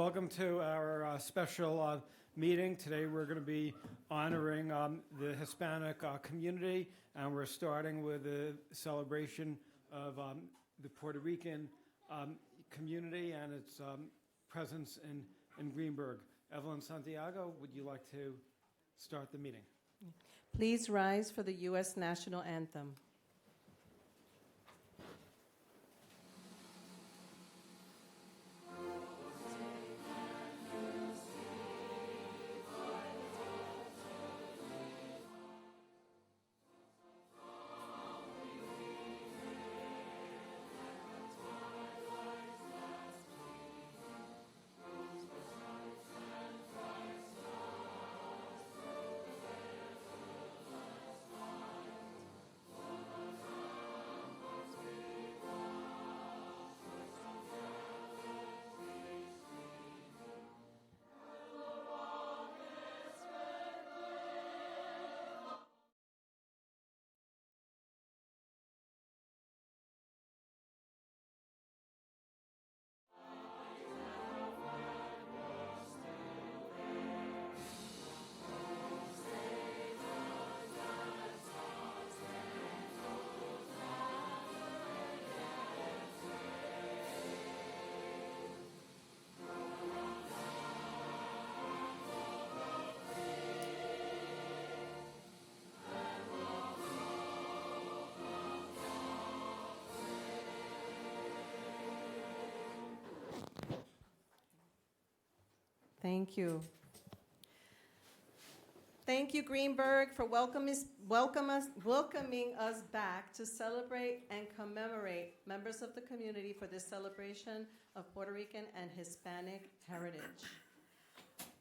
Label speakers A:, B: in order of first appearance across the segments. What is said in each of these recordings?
A: Welcome to our special meeting. Today we're going to be honoring the Hispanic community, and we're starting with a celebration of the Puerto Rican community and its presence in Greenburgh. Evelyn Santiago, would you like to start the meeting?
B: Please rise for the U.S. National Anthem. Thank you. Thank you, Greenburgh, for welcoming us back to celebrate and commemorate members of the community for this celebration of Puerto Rican and Hispanic heritage.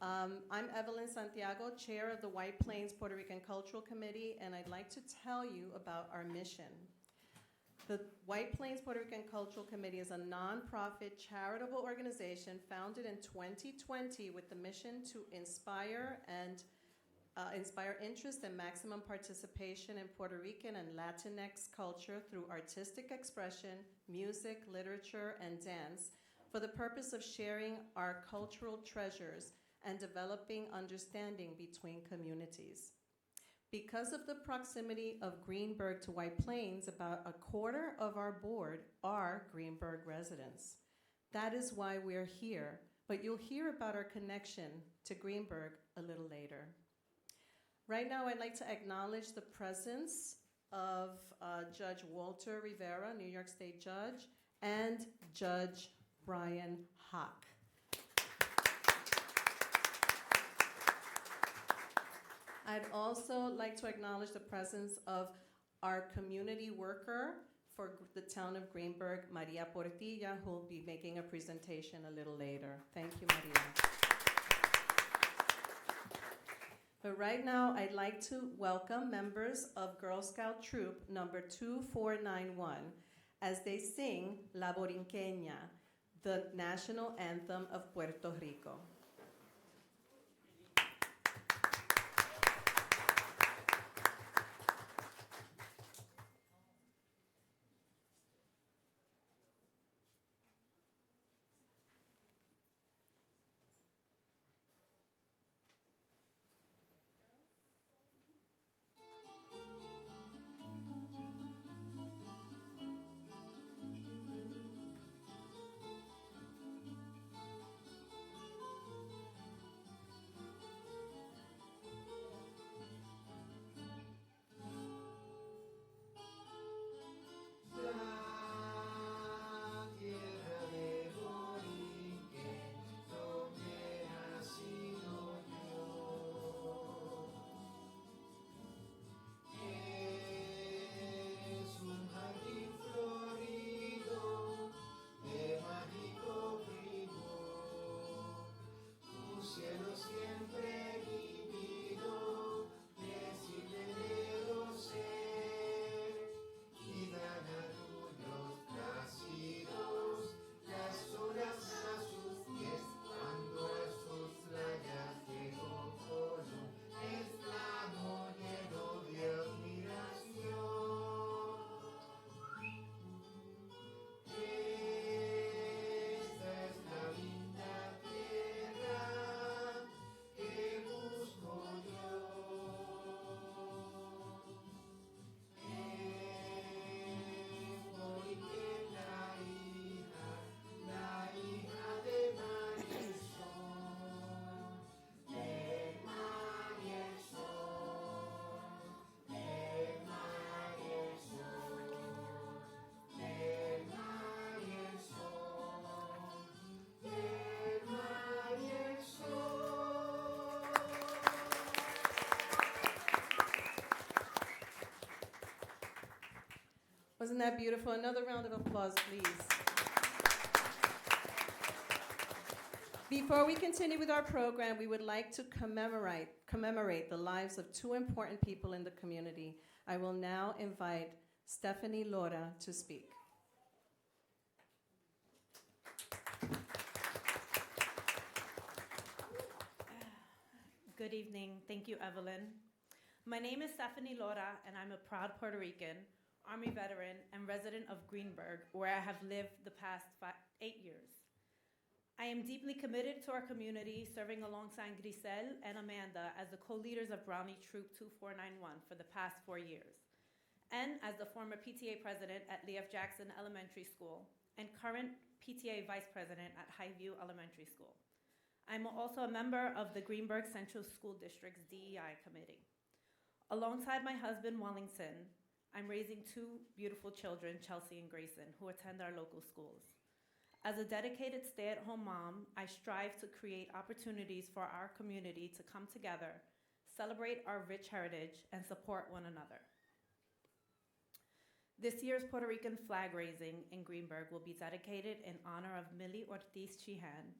B: I'm Evelyn Santiago, chair of the White Plains Puerto Rican Cultural Committee, and I'd like to tell you about our mission. The White Plains Puerto Rican Cultural Committee is a nonprofit charitable organization founded in 2020 with the mission to inspire interest and maximum participation in Puerto Rican and Latinx culture through artistic expression, music, literature, and dance for the purpose of sharing our cultural treasures and developing understanding between communities. Because of the proximity of Greenburgh to White Plains, about a quarter of our board are Greenburgh residents. That is why we're here, but you'll hear about our connection to Greenburgh a little later. Right now, I'd like to acknowledge the presence of Judge Walter Rivera, New York State Judge, and Judge Brian Hock. I'd also like to acknowledge the presence of our community worker for the town of Greenburgh, Maria Portilla, who will be making a presentation a little later. Thank you, Maria. But right now, I'd like to welcome members of Girl Scout Troop number 2491 as they sing La Borinqueña, the national anthem of Puerto Rico. that beautiful? Another round of applause, please. Before we continue with our program, we would like to commemorate the lives of two important people in the community. I will now invite Stephanie Lora to speak.
C: Good evening. Thank you, Evelyn. My name is Stephanie Lora, and I'm a proud Puerto Rican, Army veteran, and resident of Greenburgh, where I have lived the past 8 years. I am deeply committed to our community, serving alongside Grisel and Amanda as the co-leaders of Brownie Troop 2491 for the past 4 years, and as the former PTA president at Lee F. Jackson Elementary School and current PTA vice president at Highview Elementary School. I'm also a member of the Greenburgh Central School District's DEI committee. Alongside my husband, Wellington, I'm raising two beautiful children, Chelsea and Grayson, who attend our local schools. As a dedicated stay-at-home mom, I strive to create opportunities for our community to come together, celebrate our rich heritage, and support one another. This year's Puerto Rican flag raising in Greenburgh will be dedicated in honor of Millie Ortiz Sheehan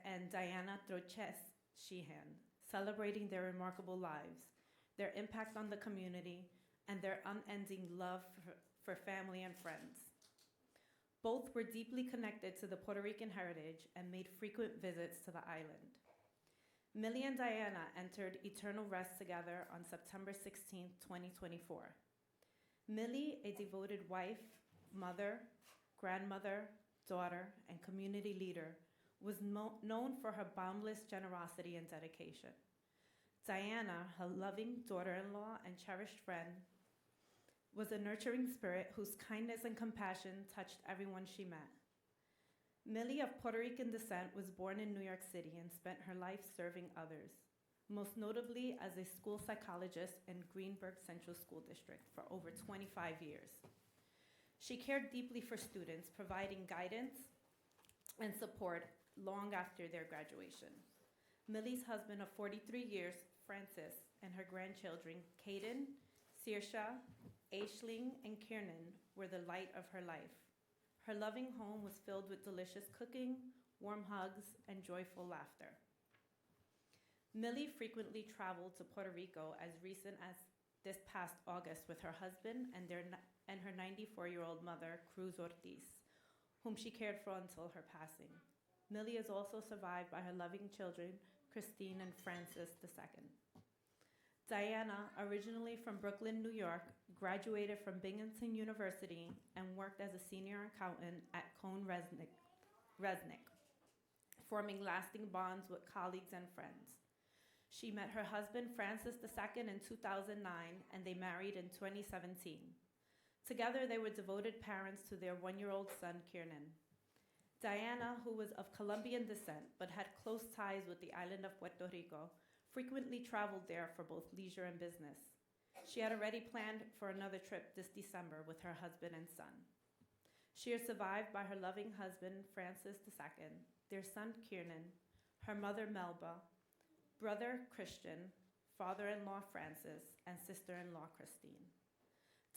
C: and Diana Troches Sheehan, celebrating their remarkable lives, their impact on the community, and their unending love for family and friends. Both were deeply connected to the Puerto Rican heritage and made frequent visits to the island. Millie and Diana entered eternal rest together on September 16, 2024. Millie, a devoted wife, mother, grandmother, daughter, and community leader, was known for her boundless generosity and dedication. Diana, her loving daughter-in-law and cherished friend, was a nurturing spirit whose kindness and compassion touched everyone she met. Millie, of Puerto Rican descent, was born in New York City and spent her life serving others, most notably as a school psychologist in Greenburgh Central School District for over 25 years. She cared deeply for students, providing guidance and support long after their graduation. Millie's husband of 43 years, Francis, and her grandchildren, Caden, Saoirse, Aisling, and Kiernan, were the light of her life. Her loving home was filled with delicious cooking, warm hugs, and joyful laughter. Millie frequently traveled to Puerto Rico as recent as this past August with her husband and her 94-year-old mother, Cruz Ortiz, whom she cared for until her passing. Millie is also survived by her loving children, Christine and Francis II. Diana, originally from Brooklyn, New York, graduated from Binghamton University and worked as a senior accountant at Cohn Resnick, forming lasting bonds with colleagues and friends. She met her husband, Francis II, in 2009, and they married in 2017. Together, they were devoted parents to their one-year-old son, Kiernan. Diana, who was of Colombian descent but had close ties with the island of Puerto Rico, frequently traveled there for both leisure and business. She had already planned for another trip this December with her husband and son. She is survived by her loving husband, Francis II, their son, Kiernan, her mother, Melba, brother, Christian, father-in-law, Francis, and sister-in-law, Christine.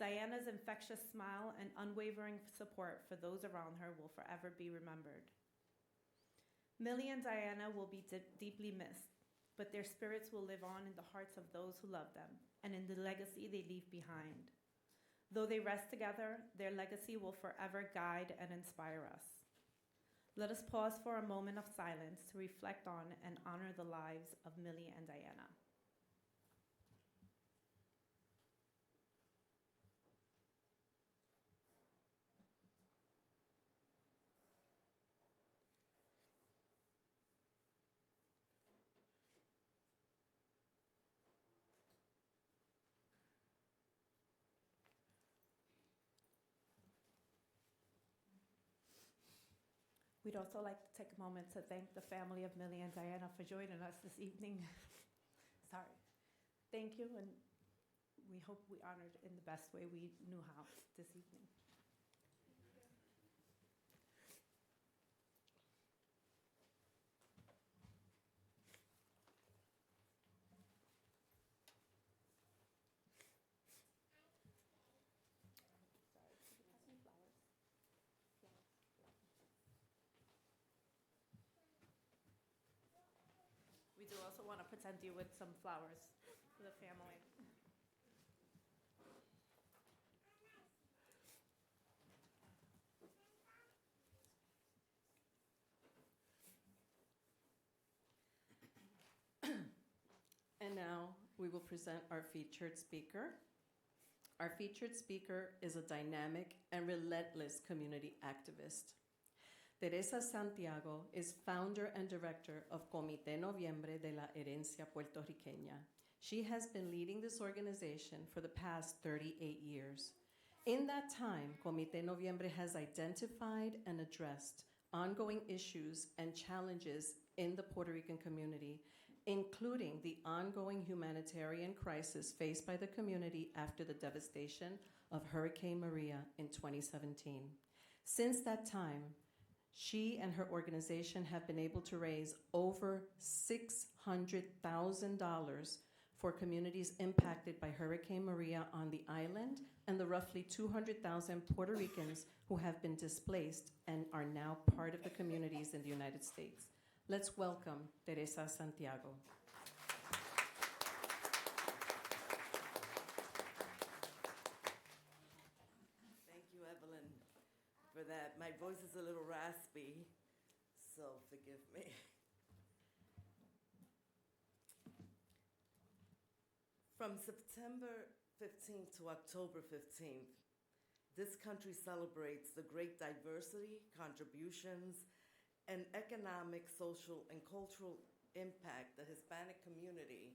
C: Diana's infectious smile and unwavering support for those around her will forever be remembered. Millie and Diana will be deeply missed, but their spirits will live on in the hearts of those who love them and in the legacy they leave behind. Though they rest together, their legacy will forever guide and inspire us. Let us pause for a moment of silence to reflect on and honor the lives of Millie and Diana. We'd also like to take a moment to thank the family of Millie and Diana for joining us this evening. Sorry. Thank you, and we hope we honored in the best way we knew how this evening. want to present you with some flowers for the family.
B: And now we will present our featured speaker. Our featured speaker is a dynamic and relentless community activist. Teresa Santiago is founder and director of Comité Noviembre de la Herencia Puertorriqueña. She has been leading this organization for the past 38 years. In that time, Comité Noviembre has identified and addressed ongoing issues and challenges in the Puerto Rican community, including the ongoing humanitarian crisis faced by the community after the devastation of Hurricane Maria in 2017. Since that time, she and her organization have been able to raise over $600,000 for communities impacted by Hurricane Maria on the island and the roughly 200,000 Puerto Ricans who have been displaced and are now part of the communities in the United States. Let's welcome Teresa Santiago.
D: Thank you, Evelyn, for that. My voice is a little raspy, so forgive me. From September 15th to October 15th, this country celebrates the great diversity, contributions, and economic, social, and cultural impact the Hispanic community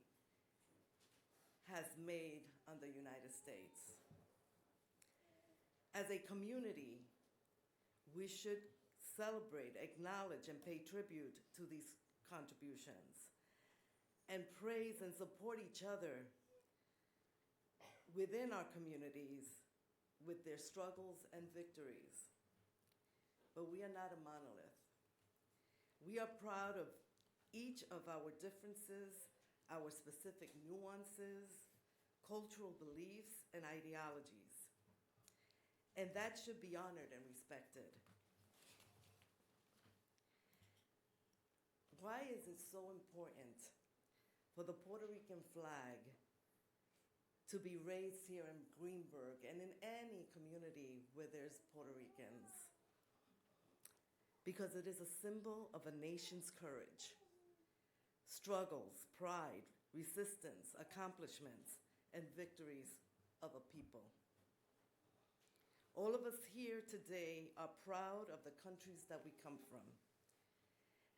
D: has made on the United States. As a community, we should celebrate, acknowledge, and pay tribute to these contributions and praise and support each other within our communities with their struggles and victories. But we are not a monolith. We are proud of each of our differences, our specific nuances, cultural beliefs, and ideologies. And that should be honored and respected. Why is it so important for the Puerto Rican flag to be raised here in Greenburgh and in any community where there's Puerto Ricans? Because it is a symbol of a nation's courage, struggles, pride, resistance, accomplishments, and victories of a people. All of us here today are proud of the countries that we come from,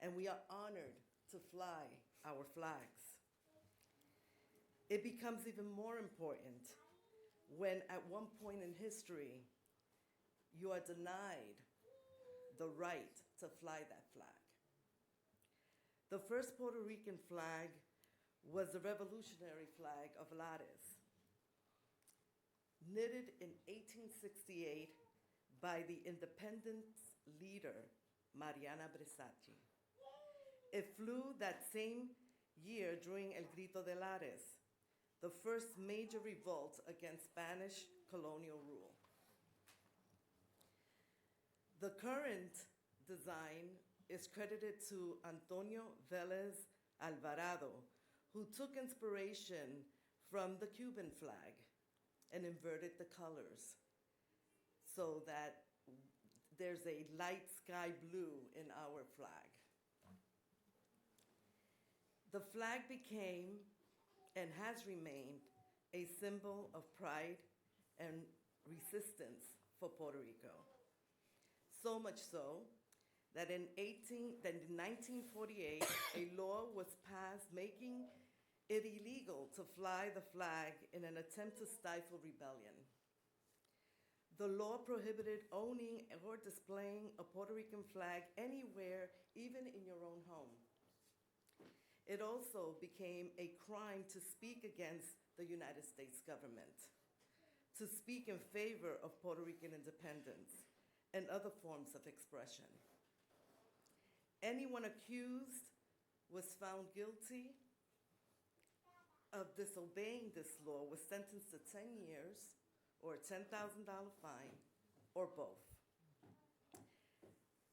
D: and we are honored to fly our flags. It becomes even more important when at one point in history you are denied the right to fly that flag. The first Puerto Rican flag was the revolutionary flag of Lares, knitted in 1868 by the independence leader Mariana Bresacci. It flew that same year during El Grito de Lares, the first major revolt against Spanish colonial rule. The current design is credited to Antonio Vélez Alvarado, who took inspiration from the Cuban flag and inverted the colors so that there's a light sky blue in our flag. The flag became and has remained a symbol of pride and resistance for Puerto Rico. So much so that in 1948, a law was passed making it illegal to fly the flag in an attempt to stifle rebellion. The law prohibited owning or displaying a Puerto Rican flag anywhere, even in your own home. It also became a crime to speak against the United States government, to speak in favor of Puerto Rican independence and other forms of expression. Anyone accused was found guilty of disobeying this law was sentenced to 10 years or a $10,000 fine or both.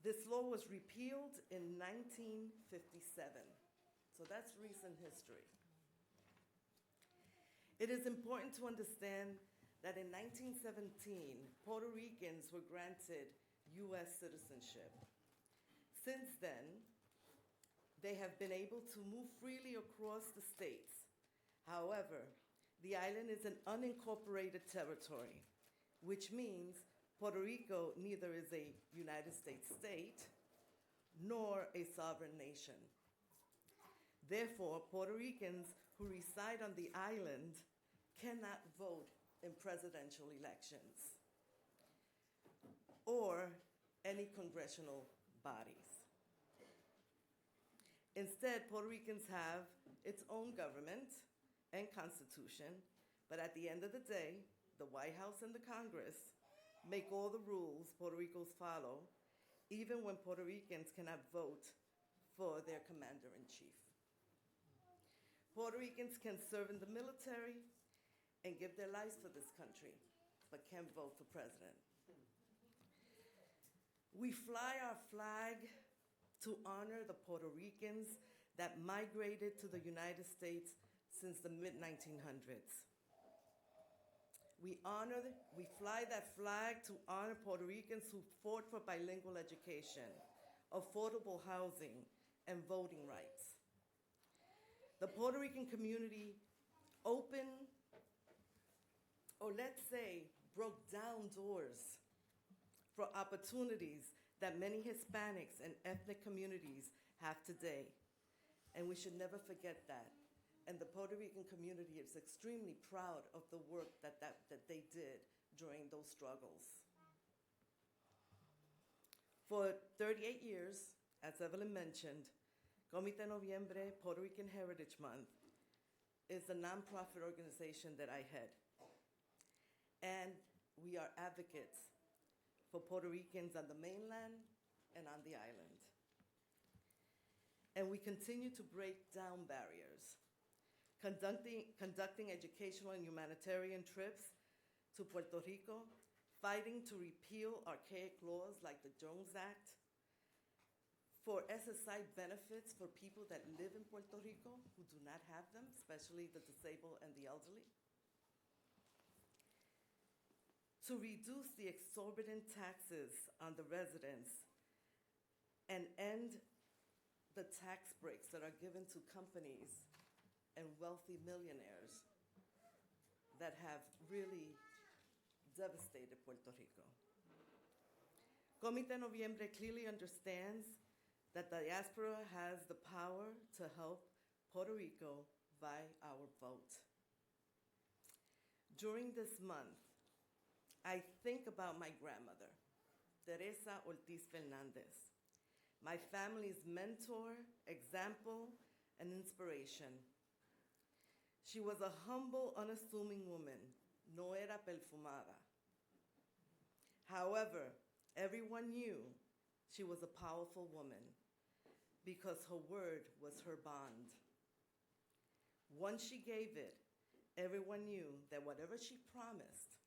D: This law was repealed in 1957, so So that's recent history. It is important to understand that in 1917, Puerto Ricans were granted U.S. citizenship. Since then, they have been able to move freely across the states. However, the island is an unincorporated territory, which means Puerto Rico neither is a United States state nor a sovereign nation. Therefore, Puerto Ricans who reside on the island cannot vote in presidential elections or any congressional bodies. Instead, Puerto Ricans have its own government and constitution, but at the end of the day, the White House and the Congress make all the rules Puerto Ricans follow, even when Puerto Ricans cannot vote for their commander-in-chief. Puerto Ricans can serve in the military and give their lives for this country, but can't vote for president. We fly our flag to honor the Puerto Ricans that migrated to the United States since the mid-1900s. We fly that flag to honor Puerto Ricans who fought for bilingual education, affordable housing, and voting rights. The Puerto Rican community opened, or let's say, broke down doors for opportunities that many Hispanics and ethnic communities have today. And we should never forget that. And the Puerto Rican community is extremely proud of the work that they did during those struggles. For 38 years, as Evelyn mentioned, Comité Noviembre Puerto Rican Heritage Month is a nonprofit organization that I head. And we are advocates for Puerto Ricans on the mainland and on the island. And we continue to break down barriers, conducting educational and humanitarian trips to Puerto Rico, fighting to repeal archaic laws like the Jones Act, for SSI benefits for people that live in Puerto Rico who do not have them, especially the disabled and the elderly, to reduce the exorbitant taxes on the residents and end the tax breaks that are given to companies and wealthy millionaires that have really devastated Puerto Rico. Comité Noviembre clearly understands that the diaspora has the power to help Puerto Rico by our vote. During this month, I think about my grandmother, Teresa Ortiz Fernandez, my family's mentor, example, and inspiration. She was a humble, unassuming woman, no era perfumada. However, everyone knew she was a powerful woman because her word was her bond. Once she gave it, everyone knew that whatever she promised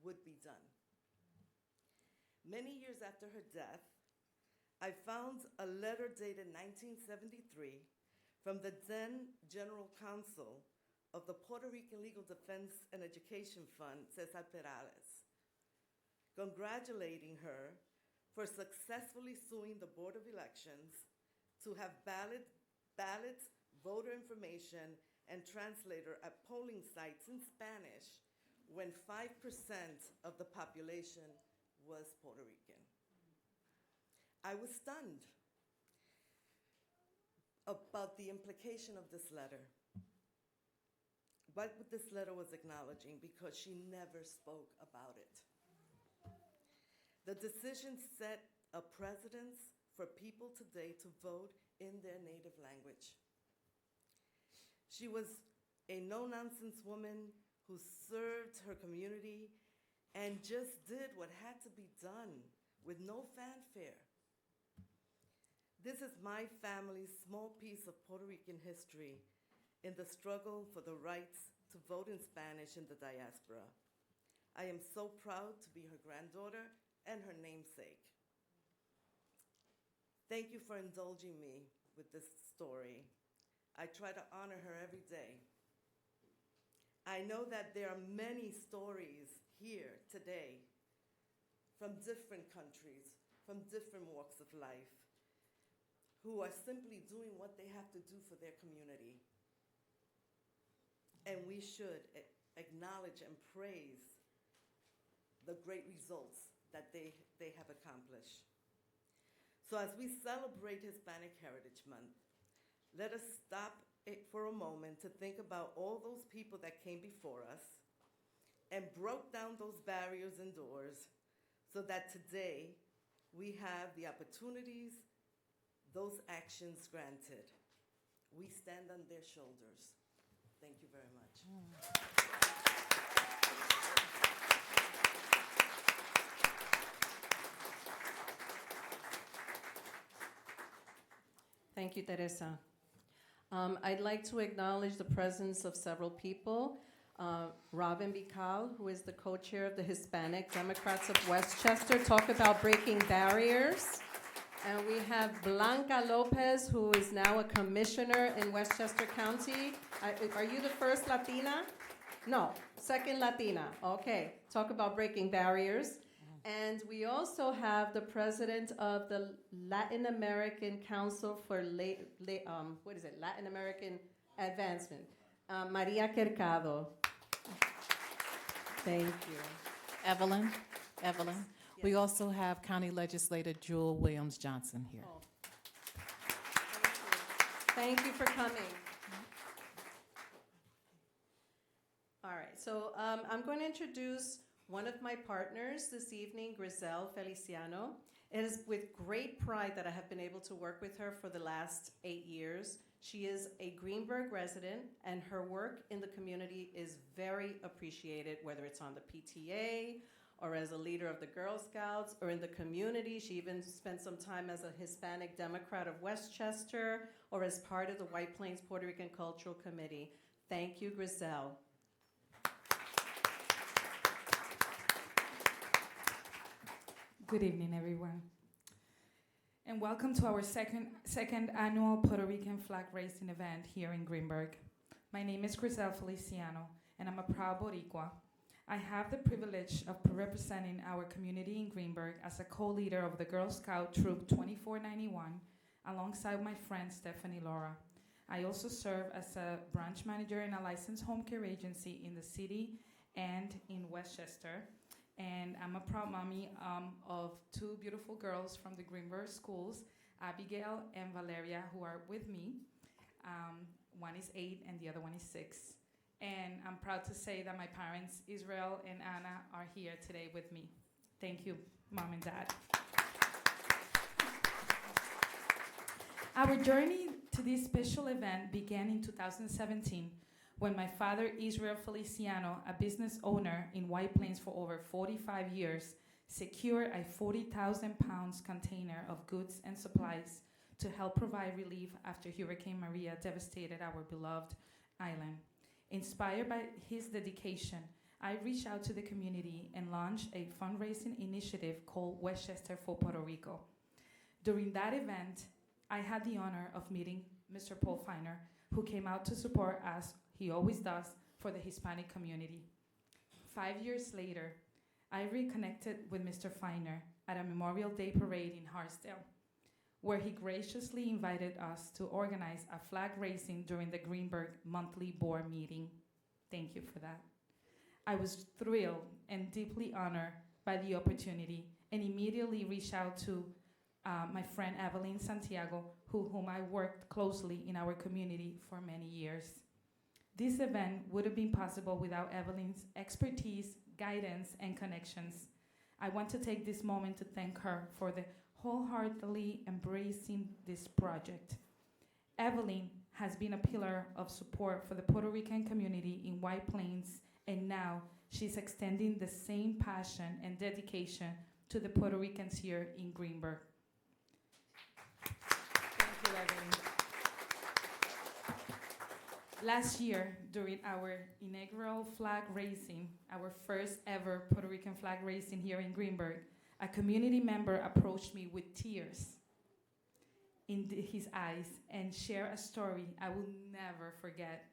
D: would be done. Many years after her death, I found a letter dated 1973 from the then General Counsel of the Puerto Rican Legal Defense and Education Fund, Cesar Perales, congratulating her for successfully suing the Board of Elections to have ballots, voter information, and translator at polling sites in Spanish when 5% of the population was Puerto Rican. I was stunned about the implication of this letter. What this letter was acknowledging, because she never spoke about it. The decision set a precedence for people today to vote in their native language. She was a no-nonsense woman who served her community and just did what had to be done with no fanfare. This is my family's small piece of Puerto Rican history in the struggle for the rights to vote in Spanish in the diaspora. I am so proud to be her granddaughter and her namesake. Thank you for indulging me with this story, I try to honor her every day. I know that there are many stories here today from different countries, from different walks of life, who are simply doing what they have to do for their community. And we should acknowledge and praise the great results that they have accomplished. So as we celebrate Hispanic Heritage Month, let us stop for a moment to think about all those people that came before us and broke down those barriers and doors so that today we have the opportunities, those actions granted. We stand on their shoulders. Thank you very much.
B: Thank you, Teresa. I'd like to acknowledge the presence of several people. Robin Bical, who is the co-chair of the Hispanic Democrats of Westchester, talk about breaking barriers. And we have Blanca Lopez, who is now a commissioner in Westchester County. Are you the first Latina? No, second Latina. Okay, talk about breaking barriers. And we also have the president of the Latin American Council for Latin American Advancement, Maria Quercado. Thank you.
E: Evelyn.
B: Yes.
E: We also have County Legislator Jewel Williams Johnson here.
B: Oh. Thank you for coming. All right, so I'm going to introduce one of my partners this evening, Griselle Feliciano. It is with great pride that I have been able to work with her for the last 8 years. She is a Greenburgh resident, and her work in the community is very appreciated, whether it's on the PTA or as a leader of the Girl Scouts or in the community. She even spent some time as a Hispanic Democrat of Westchester or as part of the White Plains Puerto Rican Cultural Committee. Thank you, Griselle.
F: Good evening, everyone. And welcome to our second annual Puerto Rican flag raising event here in Greenburgh. My name is Griselle Feliciano, and I'm a proud Boricua. I have the privilege of representing our community in Greenburgh as a co-leader of the Girl Scout Troop 2491, alongside my friend Stephanie Laura. I also serve as a branch manager in a licensed home care agency in the city and in Westchester. And I'm a proud mommy of two beautiful girls from the Greenburgh schools, Abigail and Valeria, who are with me. One is 8 and the other one is 6. And I'm proud to say that my parents, Israel and Anna, are here today with me. Thank you, Mom and Dad. Our journey to this special event began in 2017 when my father, Israel Feliciano, a business owner in White Plains for over 45 years, secured a 40,000 pounds container of goods and supplies to help provide relief after Hurricane Maria devastated our beloved island. Inspired by his dedication, I reached out to the community and launched a fundraising initiative called Westchester for Puerto Rico. During that event, I had the honor of meeting Mr. Paul Feiner, who came out to support us, he always does, for the Hispanic community. 5 years later, I reconnected with Mr. Feiner at a Memorial Day parade in Hartsdale, where he graciously invited us to organize a flag raising during the Greenburgh monthly board meeting. Thank you for that. I was thrilled and deeply honored by the opportunity and immediately reached out to my friend Evelyn Santiago, whom I worked closely in our community for many years. This event would have been possible without Evelyn's expertise, guidance, and connections. I want to take this moment to thank her for the wholeheartedly embracing this project. Evelyn has been a pillar of support for the Puerto Rican community in White Plains, and now she's extending the same passion and dedication to the Puerto Ricans here in Greenburgh. Thank you, Evelyn. Last year, during our inaugural flag raising, our first ever Puerto Rican flag raising here in Greenburgh, a community member approached me with tears in his eyes and share a story I will never forget.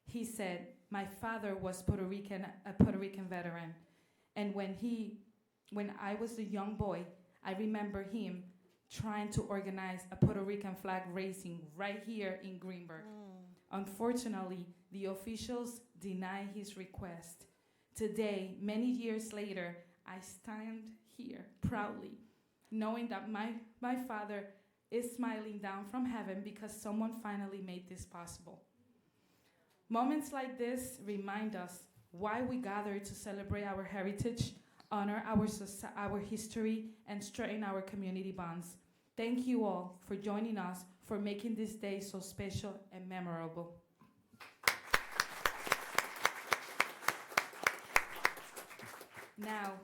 F: He said, "My father was Puerto Rican, a Puerto Rican veteran, and when I was a young boy, I remember him trying to organize a Puerto Rican flag raising right here in Greenburgh. Unfortunately, the officials denied his request. Today, many years later, I stand here proudly, knowing that my father is smiling down from heaven because someone finally made this possible." Moments like this remind us why we gather to celebrate our heritage, honor our history, and strengthen our community bonds. Thank you all for joining us, for making this day so special and memorable. Now,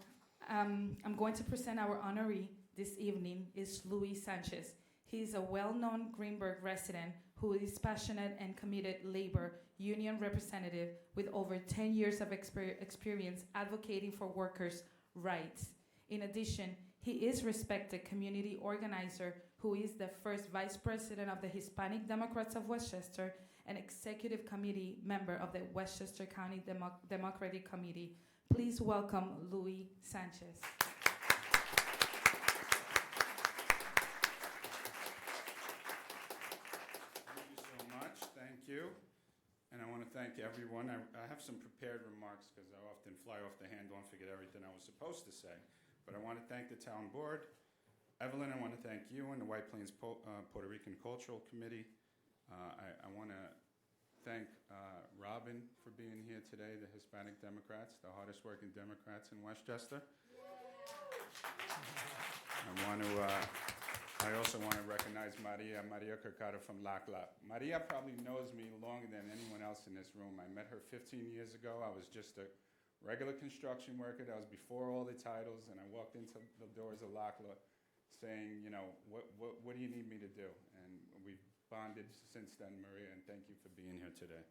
F: I'm going to present our honoree this evening is Luis Sanchez. He is a well-known Greenburgh resident who is passionate and committed labor union representative with over 10 years of experience advocating for workers' rights. In addition, he is respected community organizer who is the first vice president of the Hispanic Democrats of Westchester and executive committee member of the Westchester County Democratic Committee. Please welcome Luis Sanchez.
G: Thank you so much. Thank you. And I want to thank everyone. I have some prepared remarks because I often fly off the handle and forget everything I was supposed to say. But I want to thank the town board. Evelyn, I want to thank you and the White Plains Puerto Rican Cultural Committee. I want to thank Robin for being here today, the Hispanic Democrats, the hardest working Democrats in Westchester. I also want to recognize Maria Carcata from Lacla. Maria probably knows me longer than anyone else in this room. I met her 15 years ago. I was just a regular construction worker. That was before all the titles, and I walked into the doors of Lacla saying, you know, what do you need me to do? And we've bonded since then, Maria, and thank you for being here today.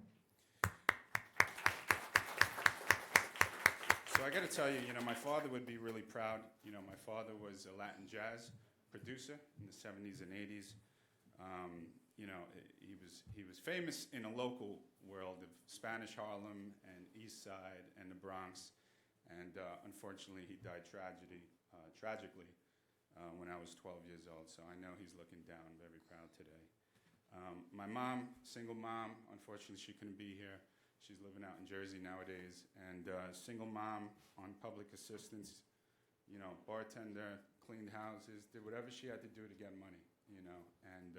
G: So I got to tell you, my father would be really proud. My father was a Latin jazz producer in the 70s and 80s. He was famous in a local world of Spanish Harlem and East Side and the Bronx. And unfortunately, he died tragically when I was 12 years old. So I know he's looking down, very proud today. My mom, single mom, unfortunately she couldn't be here. She's living out in Jersey nowadays. And single mom on public assistance, bartender, cleaned houses, did whatever she had to do to get money, and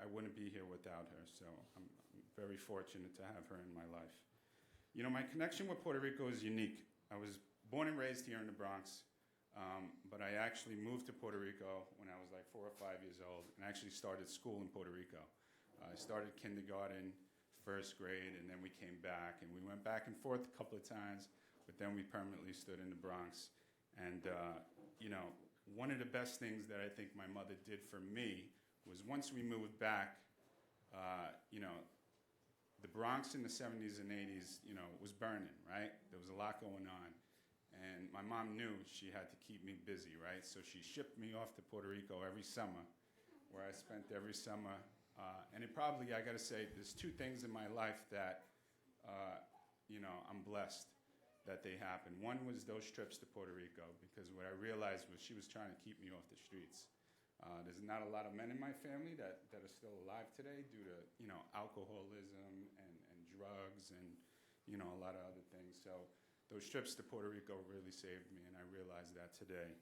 G: I wouldn't be here without her, so I'm very fortunate to have her in my life. My connection with Puerto Rico is unique. I was born and raised here in the Bronx, but I actually moved to Puerto Rico when I was like 4 or 5 years old and actually started school in Puerto Rico. I started kindergarten, first grade, and then we came back, and we went back and forth a couple of times, but then we permanently stood in the Bronx. And, one of the best things that I think my mother did for me was once we moved back, the Bronx in the 70s and 80s, was burning, right? There was a lot going on. And my mom knew she had to keep me busy, right? So she shipped me off to Puerto Rico every summer, where I spent every summer. And it probably, I got to say, there's two things in my life that, I'm blessed that they happened. One was those trips to Puerto Rico, because what I realized was she was trying to keep me off the streets. There's not a lot of men in my family that are still alive today due to, alcoholism and drugs and, a lot of other things. So those trips to Puerto Rico really saved me, and I realized that today.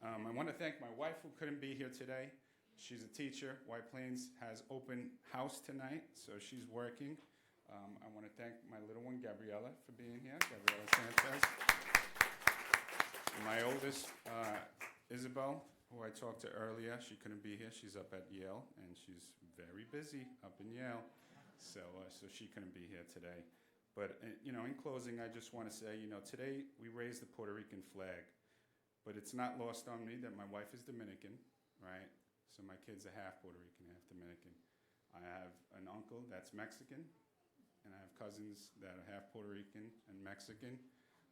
G: I want to thank my wife who couldn't be here today. She's a teacher. White Plains has open house tonight, so she's working. I want to thank my little one, Gabriella, for being here, Gabriella Sanchez. And my oldest, Isabel, who I talked to earlier, she couldn't be here. She's up at Yale, and she's very busy up in Yale, so she couldn't be here today. But, in closing, I just want to say, today we raised the Puerto Rican flag, but it's not lost on me that my wife is Dominican, right? So my kids are half Puerto Rican, half Dominican. I have an uncle that's Mexican, and I have cousins that are half Puerto Rican and Mexican.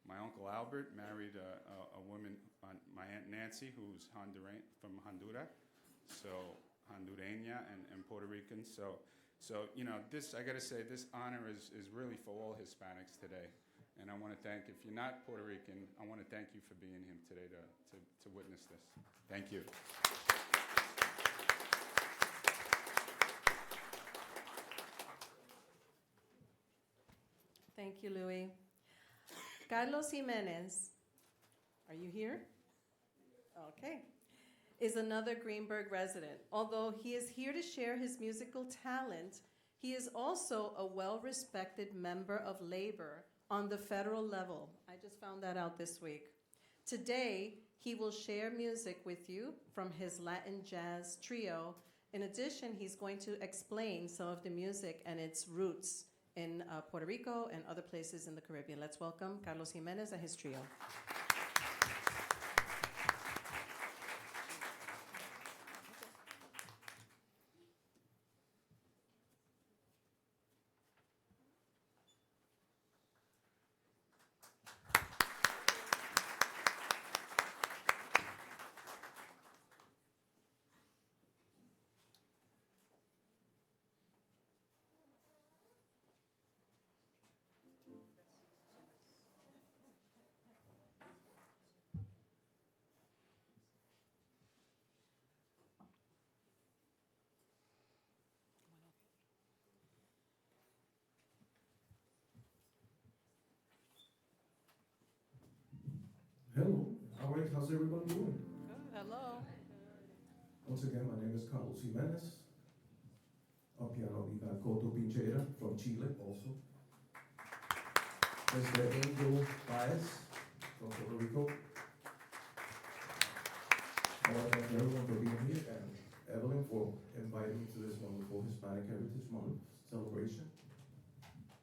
G: My uncle Albert married a woman, my Aunt Nancy, who's Honduran, from Honduras. so Hondureña and Puerto Rican. So you know, this, I gotta say, this honor is really for all Hispanics today. And I want to thank, if you're not Puerto Rican, I want to thank you for being here today to witness this. Thank you.
B: Thank you, Louis. Carlos Jimenez, are you here? Okay. Is another Greenburgh resident. Although he is here to share his musical talent, he is also a well-respected member of labor on the federal level. I just found that out this week. Today, he will share music with you from his Latin jazz trio. In addition, he's going to explain some of the music and its roots in Puerto Rico and other places in the Caribbean. Let's welcome Carlos Jimenez and his trio.
H: Hello, how's everyone doing?
B: Hello.
H: Once again, my name is Carlos Jimenez. On piano, we got Coto Pincheira from Chile also. Mr. Angel Baez from Puerto Rico. I want to thank everyone for being here and Evelyn for inviting me to this wonderful Hispanic Heritage Month celebration.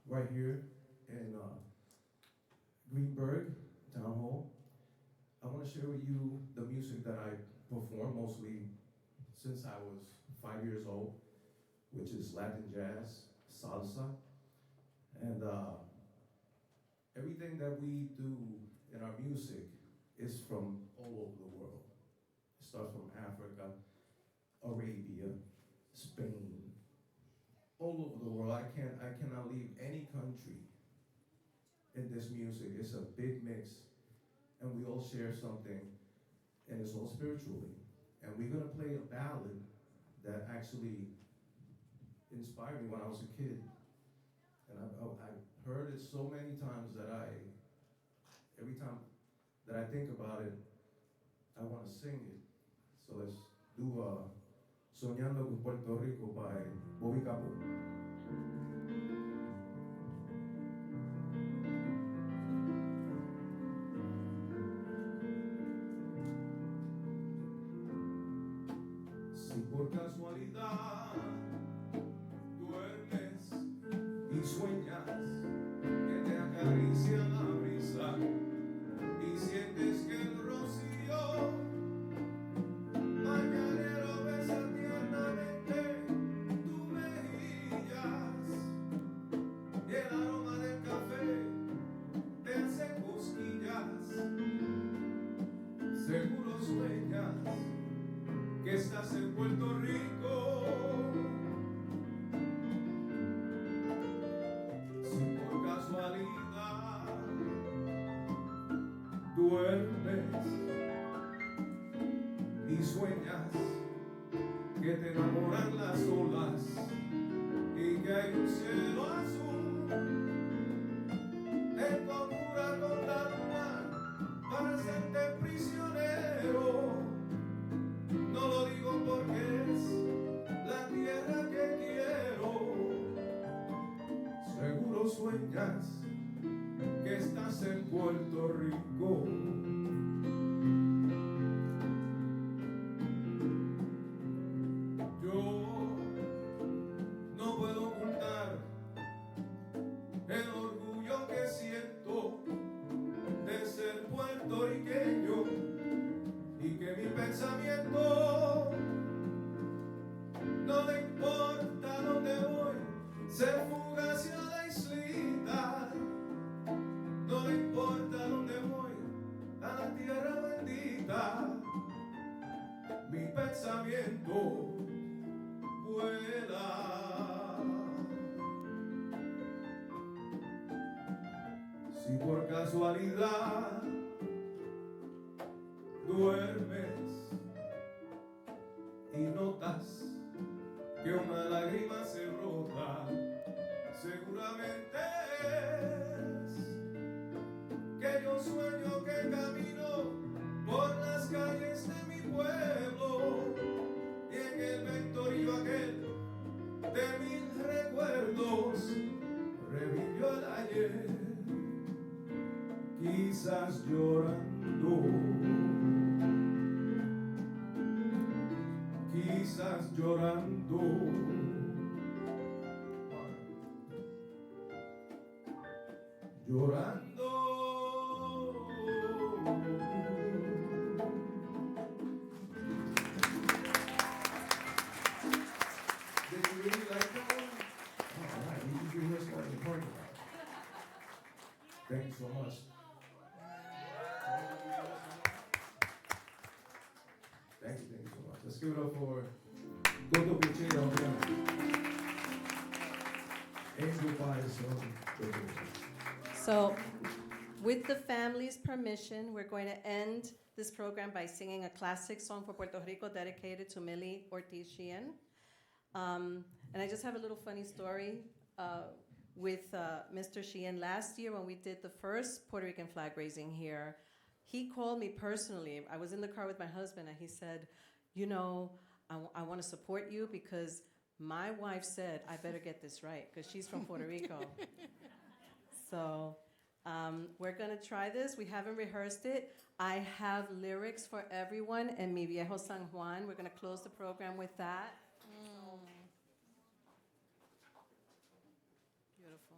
H: Right here in Greenburgh Town Hall. I want to share with you the music that I perform mostly since I was 5 years old, which is Latin jazz, salsa, and everything that we do in our music is from all over the world. It starts from Africa, Arabia, Spain, all over the world. I cannot leave any country in this music. It's a big mix. And we all share something, and it's all spiritually. And we're gonna play a ballad that actually inspired me when I was a kid. And I've heard it so many times that every time that I think about it, I wanna sing it. So let's do Soñando con Puerto Rico by Bobby Capo. Si por casualidad duermes y sueñas que te acaricia la brisa y sientes que el rocío mañanero besa tiernamente tus mejillas y el aroma del café te hace cosquillas, seguro sueñas que estás en Puerto Rico. Si por casualidad duermes y sueñas que te enamoran las olas y que hay un cielo azul en conjura con la luna para hacerte prisionero. No lo digo porque es la tierra que quiero. Seguro sueñas que estás en Puerto Rico. Yo no puedo ocultar el orgullo que siento de ser puertorriqueño y que mi pensamiento no le importa dónde voy, se fuga hacia la islita. No le importa dónde voy, a la tierra bendita. Mi pensamiento por casualidad duermes y notas que una lágrima se brota, seguramente es que yo sueño que camino por las calles de mi pueblo y en el vectorio aquel de mil recuerdos revivió el ayer, quizás llorando, quizás llorando, llorando. Did you really like that one? All right, you can do this one in the parking lot. Thank you so much. Thank you so much. Let's give it up for Goto Pichero. Angel Bias.
B: So, with the family's permission, we're going to end this program by singing a classic song for Puerto Rico dedicated to Millie Ortiz Sheehan. And I just have a little funny story with Mr. Sheehan. Last year when we did the first Puerto Rican flag raising here, he called me personally. I was in the car with my husband and he said, you know, I want to support you because my wife said I better get this right because she's from Puerto Rico. So we're going to try this. We haven't rehearsed it. I have lyrics for everyone and Mi Viejo San Juan. We're going to close the program with that. Beautiful.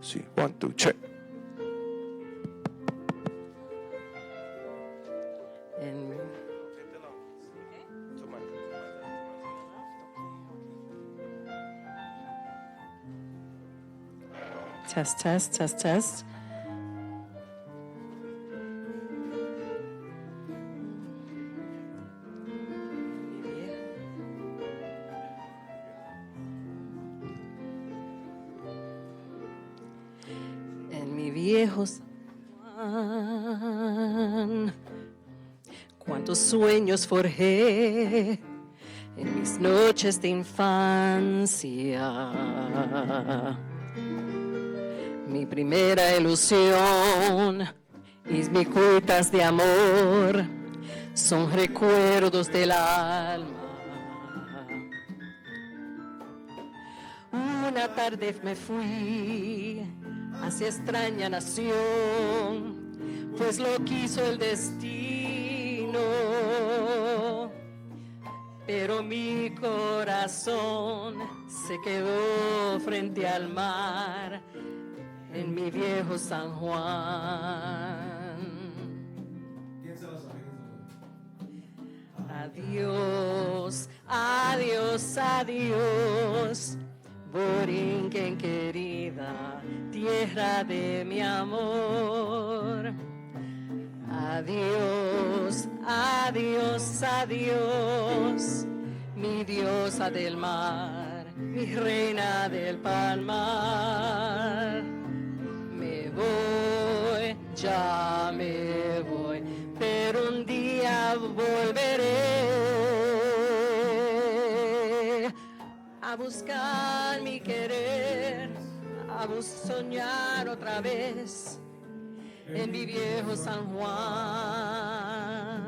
H: Sí, 1, 2, check.
B: And test, test, test, test. En mi viejo San Juan, cuántos sueños forjé en mis noches de infancia. Mi primera ilusión y mis cuitas de amor son recuerdos del alma. Una tarde me fui hacia extraña nación, pues lo quiso el destino. Pero mi corazón se quedó frente al mar en mi viejo San Juan. Adiós, adiós, adiós, Borinquen querida, tierra de mi amor. Adiós, adiós, adiós, mi diosa del mar, mi reina del palmar. Me voy, ya me voy, pero un día volveré a buscar mi querer, a soñar otra vez en mi viejo San Juan.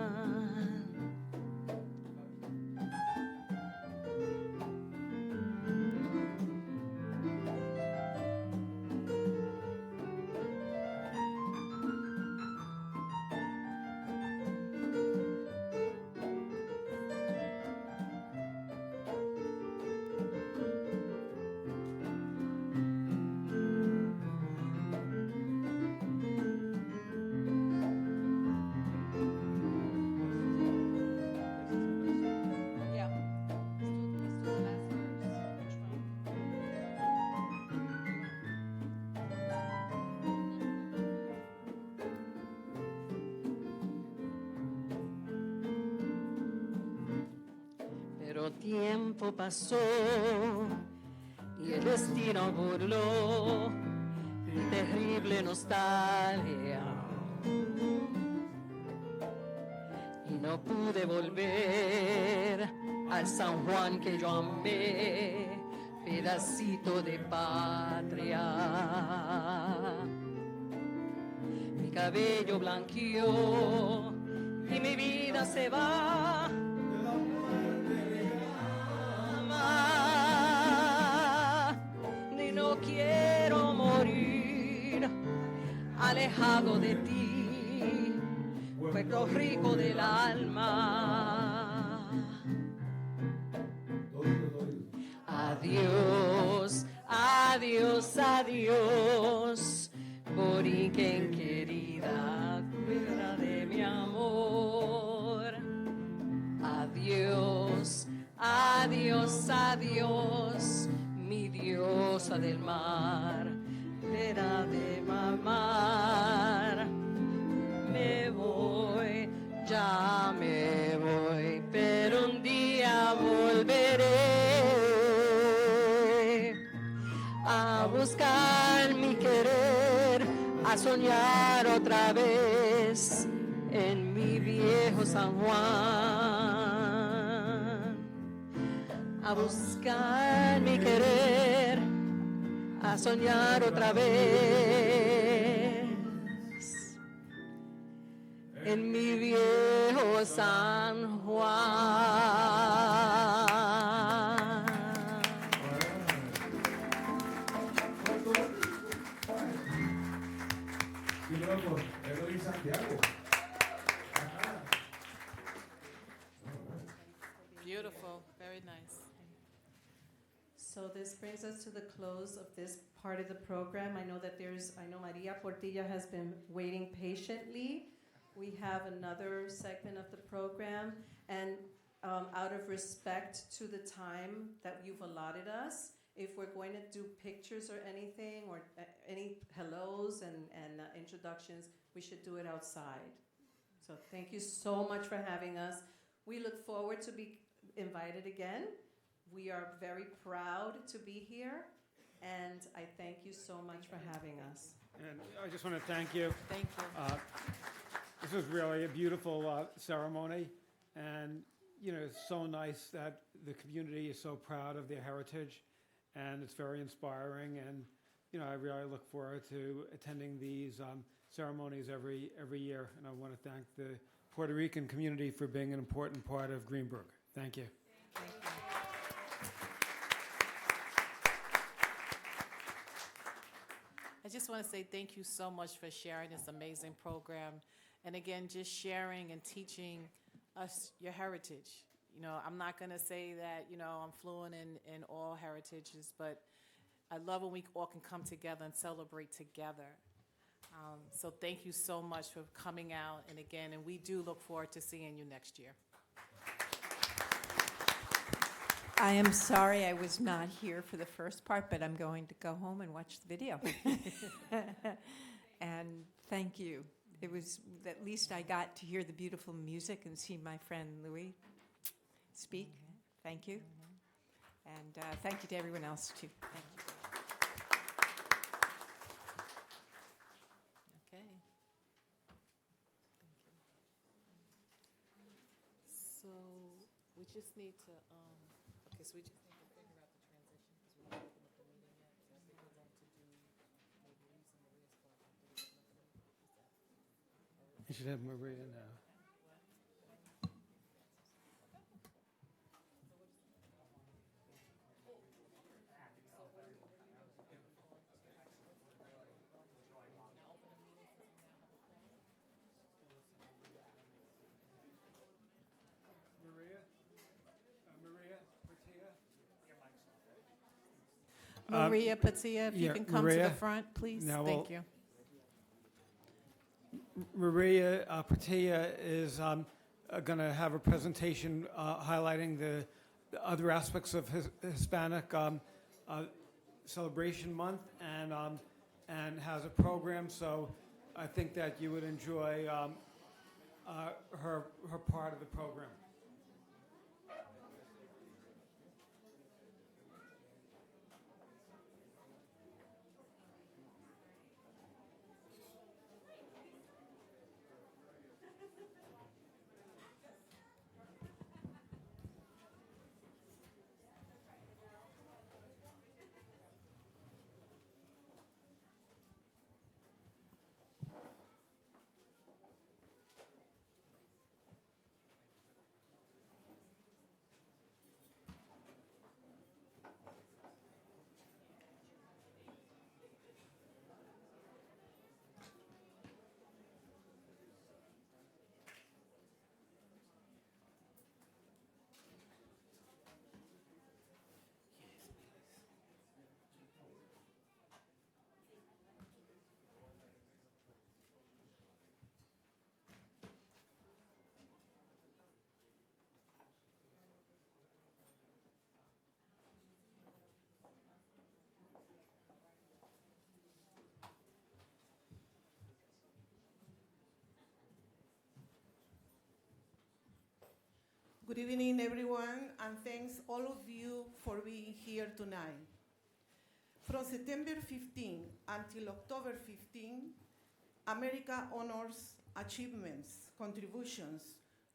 I: Pero tiempo pasó y el destino burló mi terrible nostalgia. Y no pude volver al San Juan que yo amé, pedacito de patria. Mi cabello blanqueó y mi vida se va. Y no quiero morir alejado de ti, Puerto Rico del alma. Adiós, adiós, adiós, Boriquen querida, tierra de mi amor. Adiós, adiós, adiós, mi diosa del mar, vera de mamar. Me voy, ya me voy, pero un día volveré a buscar mi querer, a soñar otra vez en mi viejo San Juan. A buscar mi querer, a soñar otra vez en mi viejo San Juan.
H: Y luego, Evelyn Santiago.
E: Beautiful, very nice.
B: So this brings us to the close of this part of the program. I know Maria Portilla has been waiting patiently. We have another segment of the program, and out of respect to the time that you've allotted us, if we're going to do pictures or anything, or any hellos and introductions, we should do it outside. So thank you so much for having us. We look forward to be invited again. We are very proud to be here, and I thank you so much for having us.
A: And I just want to thank you.
E: Thank you.
A: This was really a beautiful ceremony, and it's so nice that the community is so proud of their heritage, and it's very inspiring. And I really look forward to attending these ceremonies every year. And I want to thank the Puerto Rican community for being an important part of Greenburgh. Thank you.
E: Thank you. I just want to say thank you so much for sharing this amazing program. And again, just sharing and teaching us your heritage. I'm not going to say that, I'm fluent in all heritages, but I love when we all can come together and celebrate together. So thank you so much for coming out. And again, and we do look forward to seeing you next year.
J: I am sorry I was not here for the first part, but I'm going to go home and watch the video. And thank you. It was, at least I got to hear the beautiful music and see my friend Louis speak. Thank you. And thank you to everyone else, too. Thank you.
E: Okay. Thank you. So we just need to, okay, so we just need to figure out the transition because we haven't opened up the meeting yet. So I think we're going to do maybe Maria's part after we open up the meeting.
A: You should have Maria now.
E: Maria Patia, if you can come to
A: Maria,
E: the front, please.
A: now
E: Thank
A: we'll-
E: you.
A: Maria Portilla is going to have a presentation highlighting the other aspects of Hispanic Celebration Month, and has a program. So I think that you would enjoy her part of the program.
K: Good evening, everyone, and thanks all of you for being here tonight. From September 15 until October 15, America honors achievements, contributions,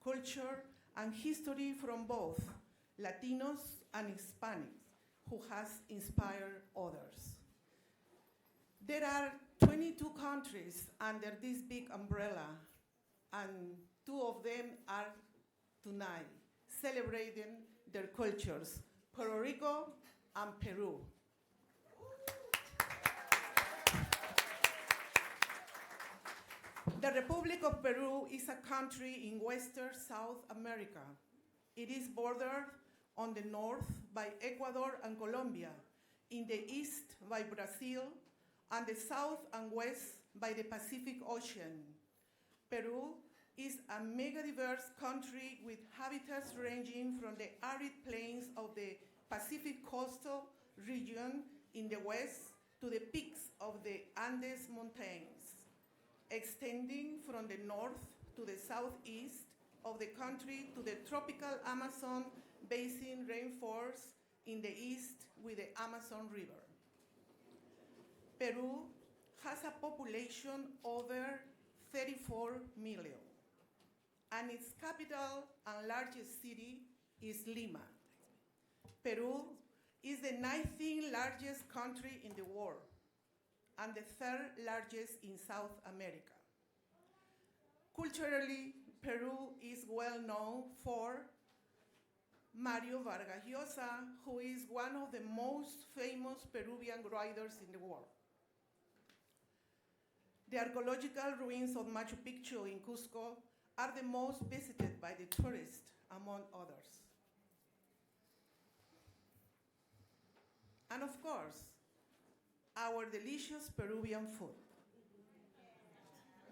K: culture, and history from both Latinos and Hispanics who has inspired others. There are 22 countries under this big umbrella, and 2 of them are tonight celebrating their cultures, Puerto Rico and Peru. The Republic of Peru is a country in Western South America. It is bordered on the north by Ecuador and Colombia, in the east by Brazil, and the south and west by the Pacific Ocean. Peru is a mega-diverse country with habitats ranging from the arid plains of the Pacific coastal region in the west to the peaks of the Andes Mountains, extending from the north to the southeast of the country to the tropical Amazon basin rainforest in the east with the Amazon River. Peru has a population over 34 million, and its capital and largest city is Lima. Peru is the 19th largest country in the world and the 3rd largest in South America. Culturally, Peru is well known for Mario Vargas Llosa, who is one of the most famous Peruvian writers in the world. The archaeological ruins of Machu Picchu in Cusco are the most visited by the tourists, among others. And of course, our delicious Peruvian food.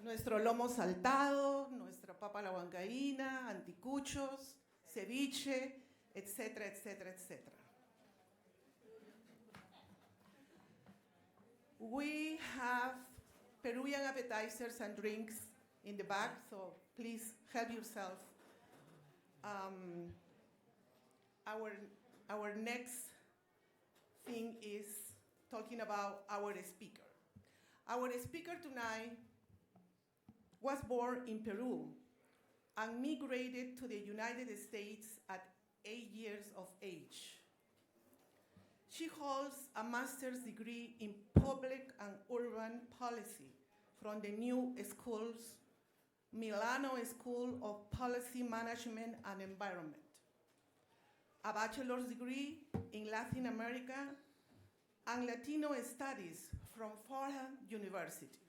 K: Nuestro lomo saltado, nuestra papa a la huancaína, anticuchos, ceviche, etc., etc., etc. We have Peruvian appetizers and drinks in the back, so please help yourself. Our next thing is talking about our speaker. Our speaker tonight was born in Peru and migrated to the United States at 8 years of age. She holds a master's degree in public and urban policy from the New School's Milano School of Policy Management and Environment, a bachelor's degree in Latin America and Latino Studies from Fordham University.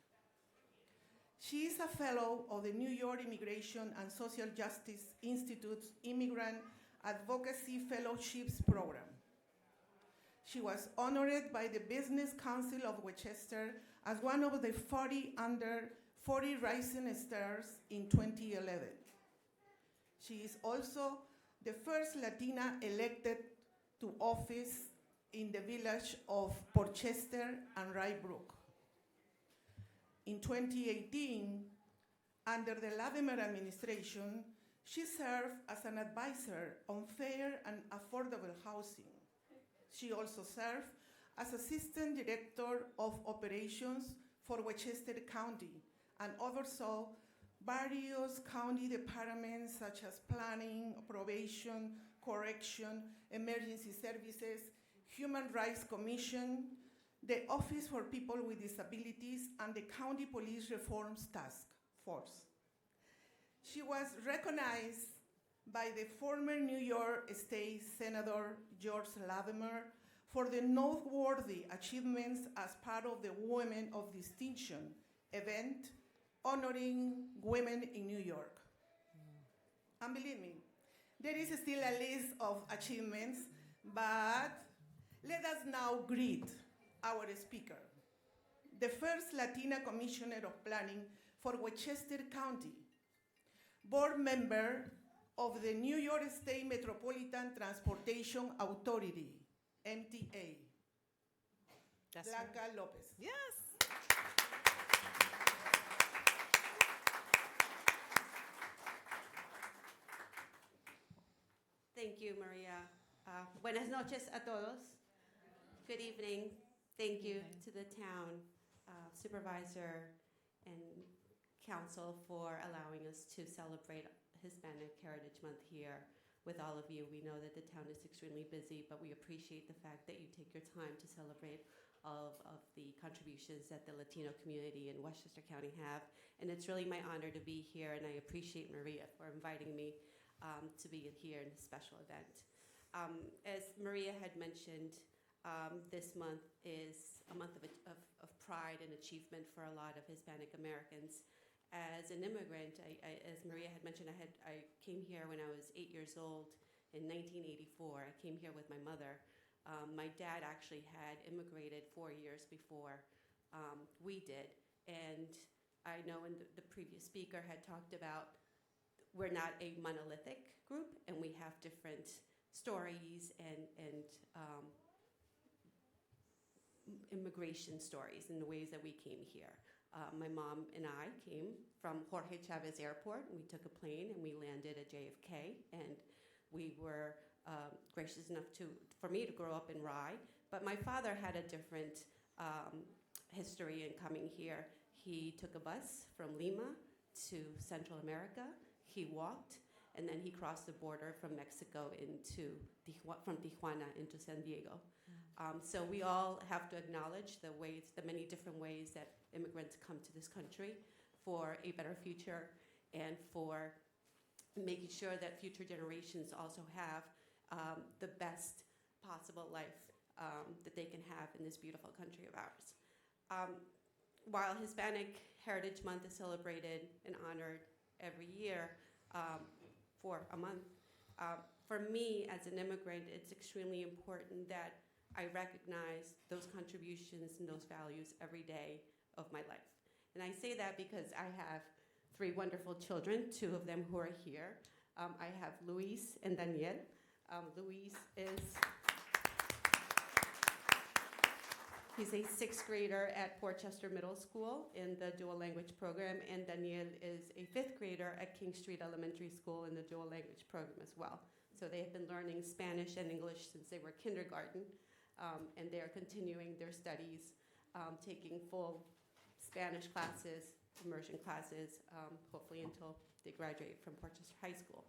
K: She is a fellow of the New York Immigration and Social Justice Institute's Immigrant Advocacy Fellowships Program. She was honored by the Business Council of Westchester as one of the 40 under 40 rising stars in 2011. She is also the first Latina elected to office in the village of Portchester and Rye Brook. In 2018, under the Latimer administration, she served as an advisor on fair and affordable housing. She also served as Assistant Director of Operations for Westchester County and oversaw various county departments such as planning, probation, correction, emergency services, Human Rights Commission, the Office for People with Disabilities, and the County Police Reforms Task Force. She was recognized by the former New York State Senator George Latimer for the noteworthy achievements as part of the Women of Distinction event honoring women in New York. And believe me, there is still a list of achievements, but let us now greet our speaker, the first Latina Commissioner of Planning for Westchester County, board member of the New York State Metropolitan Transportation Authority, MTA,
E: That's
K: Blanca
E: right.
K: Lopez.
E: Yes.
L: Thank you, Maria. Buenas noches a todos. Good evening. Thank you to the town supervisor and council for allowing us to celebrate Hispanic Heritage Month here with all of you. We know that the town is extremely busy, but we appreciate the fact that you take your time to celebrate all of the contributions that the Latino community in Westchester County have. And it's really my honor to be here, and I appreciate Maria for inviting me to be here in this special event. As Maria had mentioned, this month is a month of pride and achievement for a lot of Hispanic Americans. As an immigrant, as Maria had mentioned, I came here when I was 8 years old in 1984. I came here with my mother. My dad actually had immigrated 4 years before we did. And I know the previous speaker had talked about we're not a monolithic group, and we have different stories and immigration stories in the ways that we came here. My mom and I came from Jorge Chavez Airport, and we took a plane and we landed at JFK, and we were gracious enough for me to grow up in Rye. But my father had a different history in coming here. He took a bus from Lima to Central America. He walked, and then he crossed the border from Mexico from Tijuana into San Diego. So we all have to acknowledge the many different ways that immigrants come to this country for a better future and for making sure that future generations also have the best possible life that they can have in this beautiful country of ours. While Hispanic Heritage Month is celebrated and honored every year for a month, for me as an immigrant, it's extremely important that I recognize those contributions and those values every day of my life. And I say that because I have 3 wonderful children, 2 of them who are here. I have Luis and Daniel. Luis he's a 6th grader at Portchester Middle School in the dual language program, and Daniel is a 5th grader at King Street Elementary School in the dual language program as well. So they have been learning Spanish and English since they were kindergarten, and they are continuing their studies, taking full Spanish classes, immersion classes, hopefully until they graduate from Portchester High School.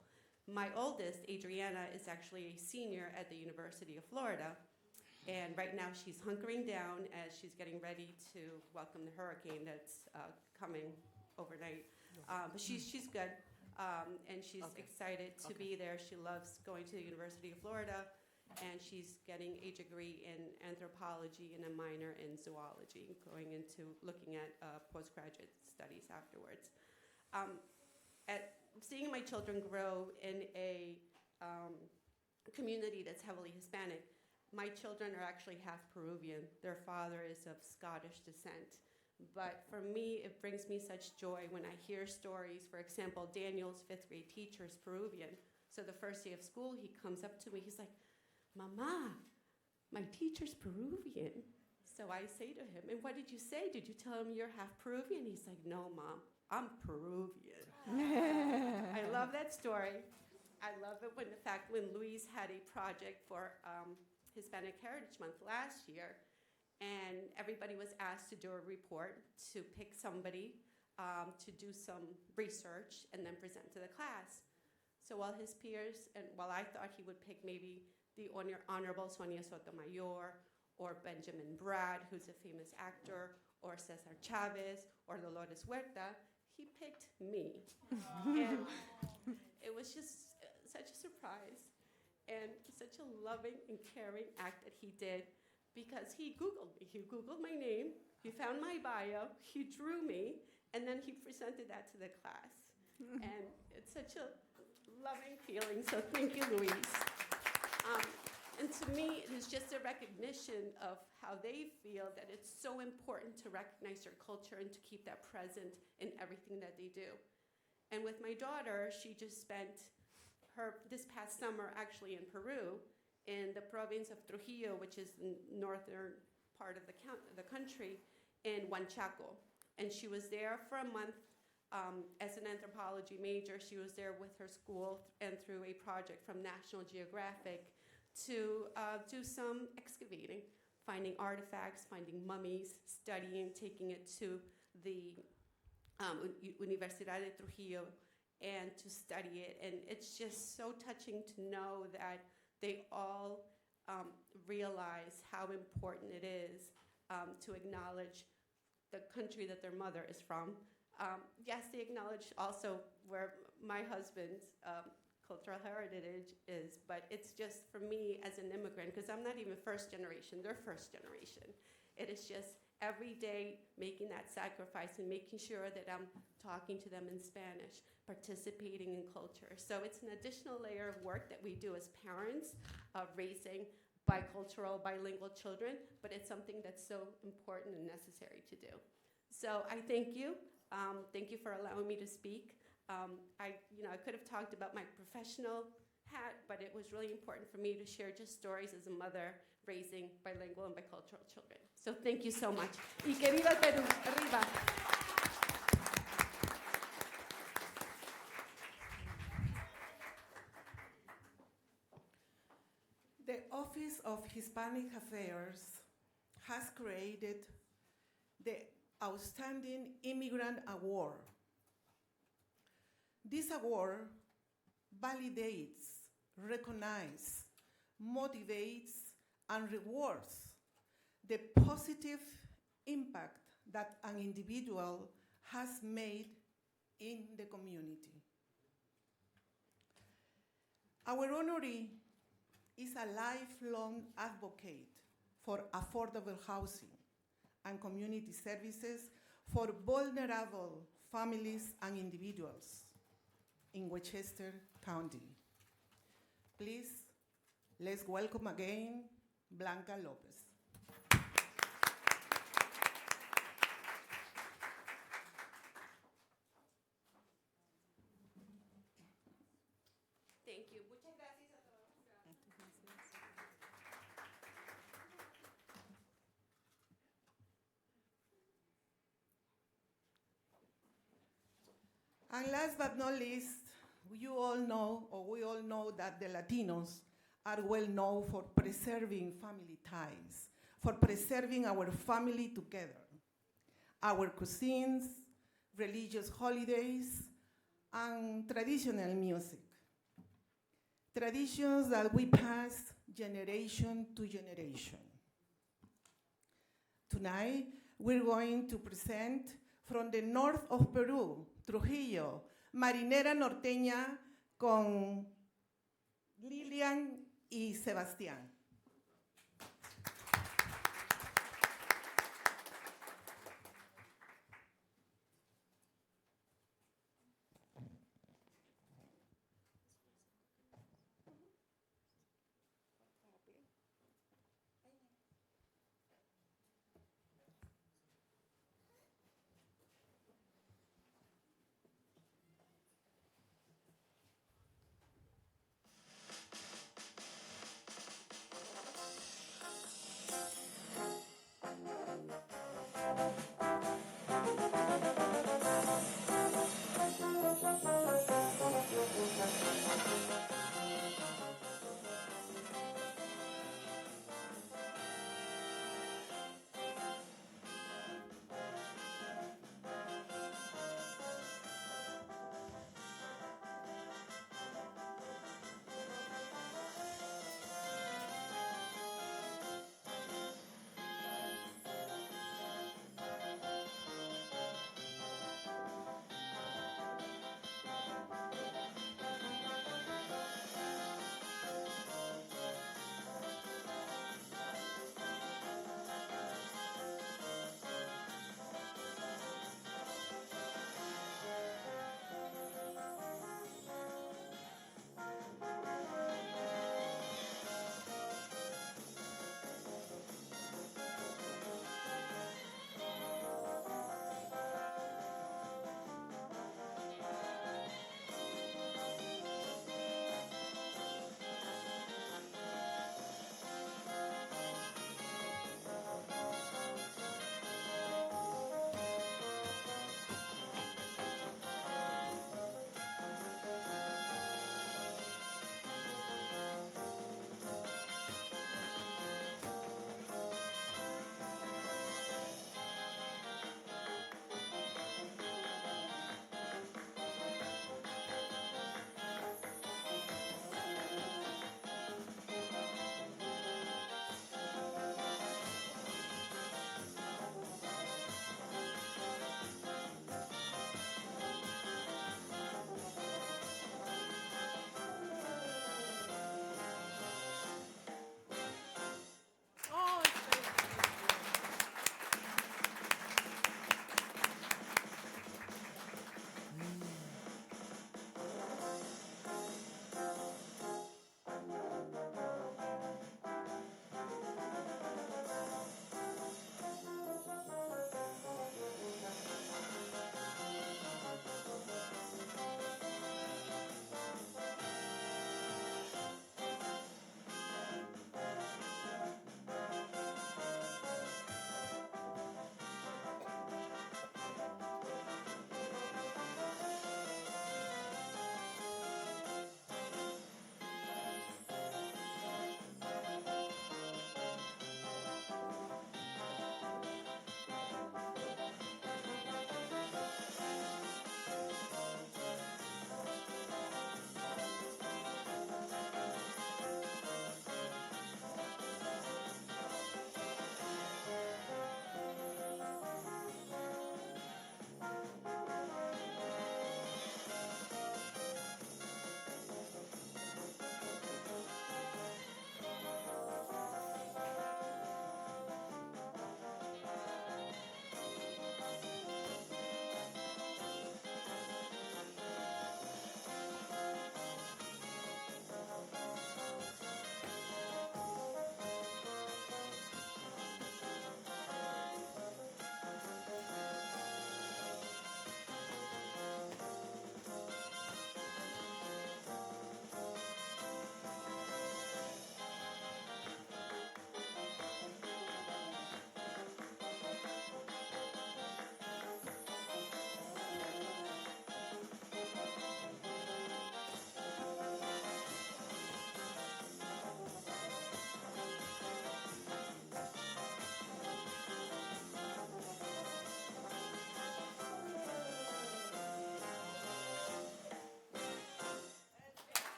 L: My oldest, Adriana, is actually a senior at the University of Florida, and right now she's hunkering down as she's getting ready to welcome the hurricane that's coming overnight. But she's good, and she's excited to be there. She loves going to the University of Florida, and she's getting a degree in anthropology and a minor in zoology, going into looking at postgraduate studies afterwards. Seeing my children grow in a community that's heavily Hispanic, my children are actually half Peruvian. Their father is of Scottish descent. But for me, it brings me such joy when I hear stories. For example, Daniel's 5th grade teacher is Peruvian. So the first day of school, he comes up to me, he's like, "Mama, my teacher's Peruvian." So I say to him, "And what did you say? Did you tell him you're half Peruvian?" He's like, "No, Mom, I'm Peruvian." I love that story. I love it when Luis had a project for Hispanic Heritage Month last year, and everybody was asked to do a report, to pick somebody, to do some research, and then present to the class. So while his peers, and while I thought he would pick maybe the Honorable Sonia Sotomayor, or Benjamin Bratt, who's a famous actor, or Cesar Chavez, or Dolores Huerta, he picked me. And it was just such a surprise and such a loving and caring act that he did, because he Googled me. He Googled my name, he found my bio, he drew me, and then he presented that to the class. And it's such a loving feeling, so thank you, Luis. And to me, it is just a recognition of how they feel that it's so important to recognize their culture and to keep that present in everything that they do. And with my daughter, she just spent this past summer actually in Peru, in the province of Trujillo, which is the northern part of the country, in Huanchaco. And she was there for a month As an anthropology major, she was there with her school and through a project from National Geographic to do some excavating, finding artifacts, finding mummies, studying, taking it to the Universidad de Trujillo and to study it. And it's just so touching to know that they all realize how important it is to acknowledge the country that their mother is from. Yes, they acknowledge also where my husband's cultural heritage is, but it's just for me as an immigrant, because I'm not even first generation, they're first generation. It is just every day making that sacrifice and making sure that I'm talking to them in Spanish, participating in culture. So it's an additional layer of work that we do as parents of raising bicultural, bilingual children, but it's something that's so important and necessary to do. So I thank you. Thank you for allowing me to speak. I could have talked about my professional hat, but it was really important for me to share just stories as a mother raising bilingual and bicultural children. So thank you so much. Y que viva el Perú. Arriba.
K: The Office of Hispanic Affairs has created the Outstanding Immigrant Award. This award validates, recognizes, motivates, and rewards the positive impact that an individual has made in the community. Our honoree is a lifelong advocate for affordable housing and community services for vulnerable families and individuals in Westchester County. Please, let's welcome again Blanca Lopez.
L: Thank you. Muchas gracias a todos.
K: And last but not least, you all know, or we all know, that the Latinos are well known for preserving family ties, for preserving our family together, our cuisines, religious holidays, and traditional music. Traditions that we pass generation to generation. Tonight, we're going to present from the north of Peru, Trujillo, Marinera Norteña con Lilian y Sebastián.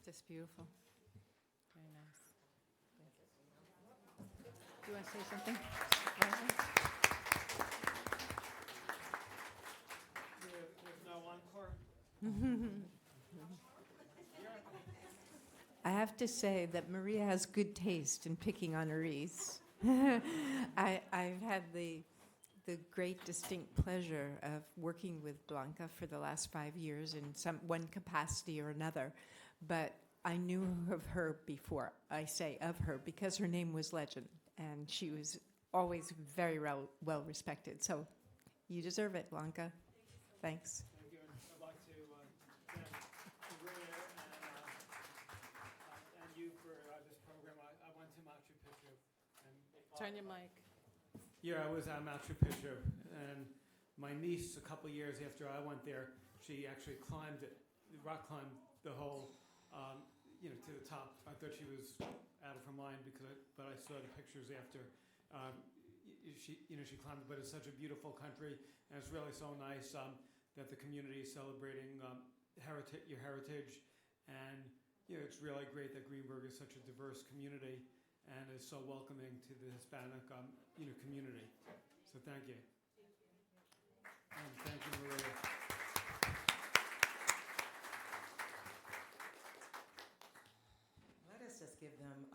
J: just beautiful. Very nice. Do you want to say something?
A: There's no encore?
J: I have to say that Maria has good taste in picking on her wreaths. I've had the great distinct pleasure of working with Blanca for the last 5 years in one capacity or another, but I knew of her before. I say of her because her name was legend, and she was always very well respected. So you deserve it, Blanca. Thanks.
A: Thank you, and I'd like to thank Maria and you for this program. I went to Machu Picchu. And
E: Turn your mic.
A: Yeah, I was at Machu Picchu, and my niece, a couple years after I went there, she actually climbed it, rock climbed the whole, to the top. I thought she was out of her mind but I saw the pictures after. She climbed, but it's such a beautiful country, and it's really so nice that the community is celebrating your heritage, and it's really great that Greenburgh is such a diverse community and is so welcoming to the Hispanic community. So thank you. And thank you, Maria.
M: Let us just give them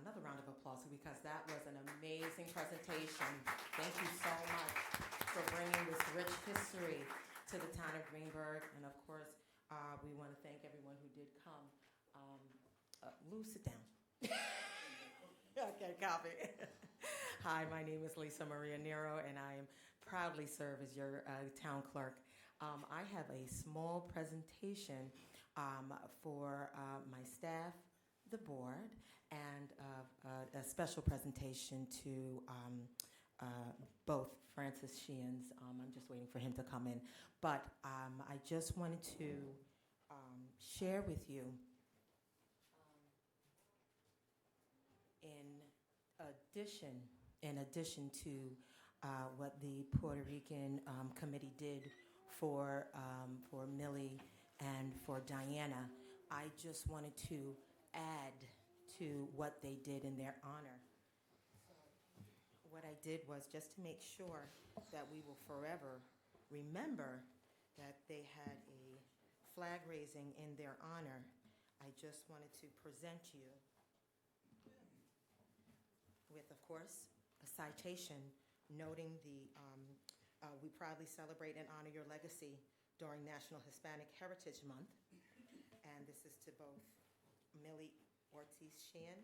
M: another round of applause because that was an amazing presentation. Thank you so much for bringing this rich history to the town of Greenburgh. And of course, we want to thank everyone who did come. Lou, sit down. Okay, copy. Hi, my name is Lisa Maria Nero, and I am proudly serve as your town clerk. I have a small presentation for my staff, the board, and a special presentation to both Francis Sheehan's. I'm just waiting for him to come in. But I just wanted to share with you in addition to what the Puerto Rican committee did for Millie and for Diana, I just wanted to add to what they did in their honor. So what I did was just to make sure that we will forever remember that they had a flag raising in their honor. I just wanted to present you with, of course, a citation noting we proudly celebrate and honor your legacy during National Hispanic Heritage Month. And this is to both Millie Ortiz Sheehan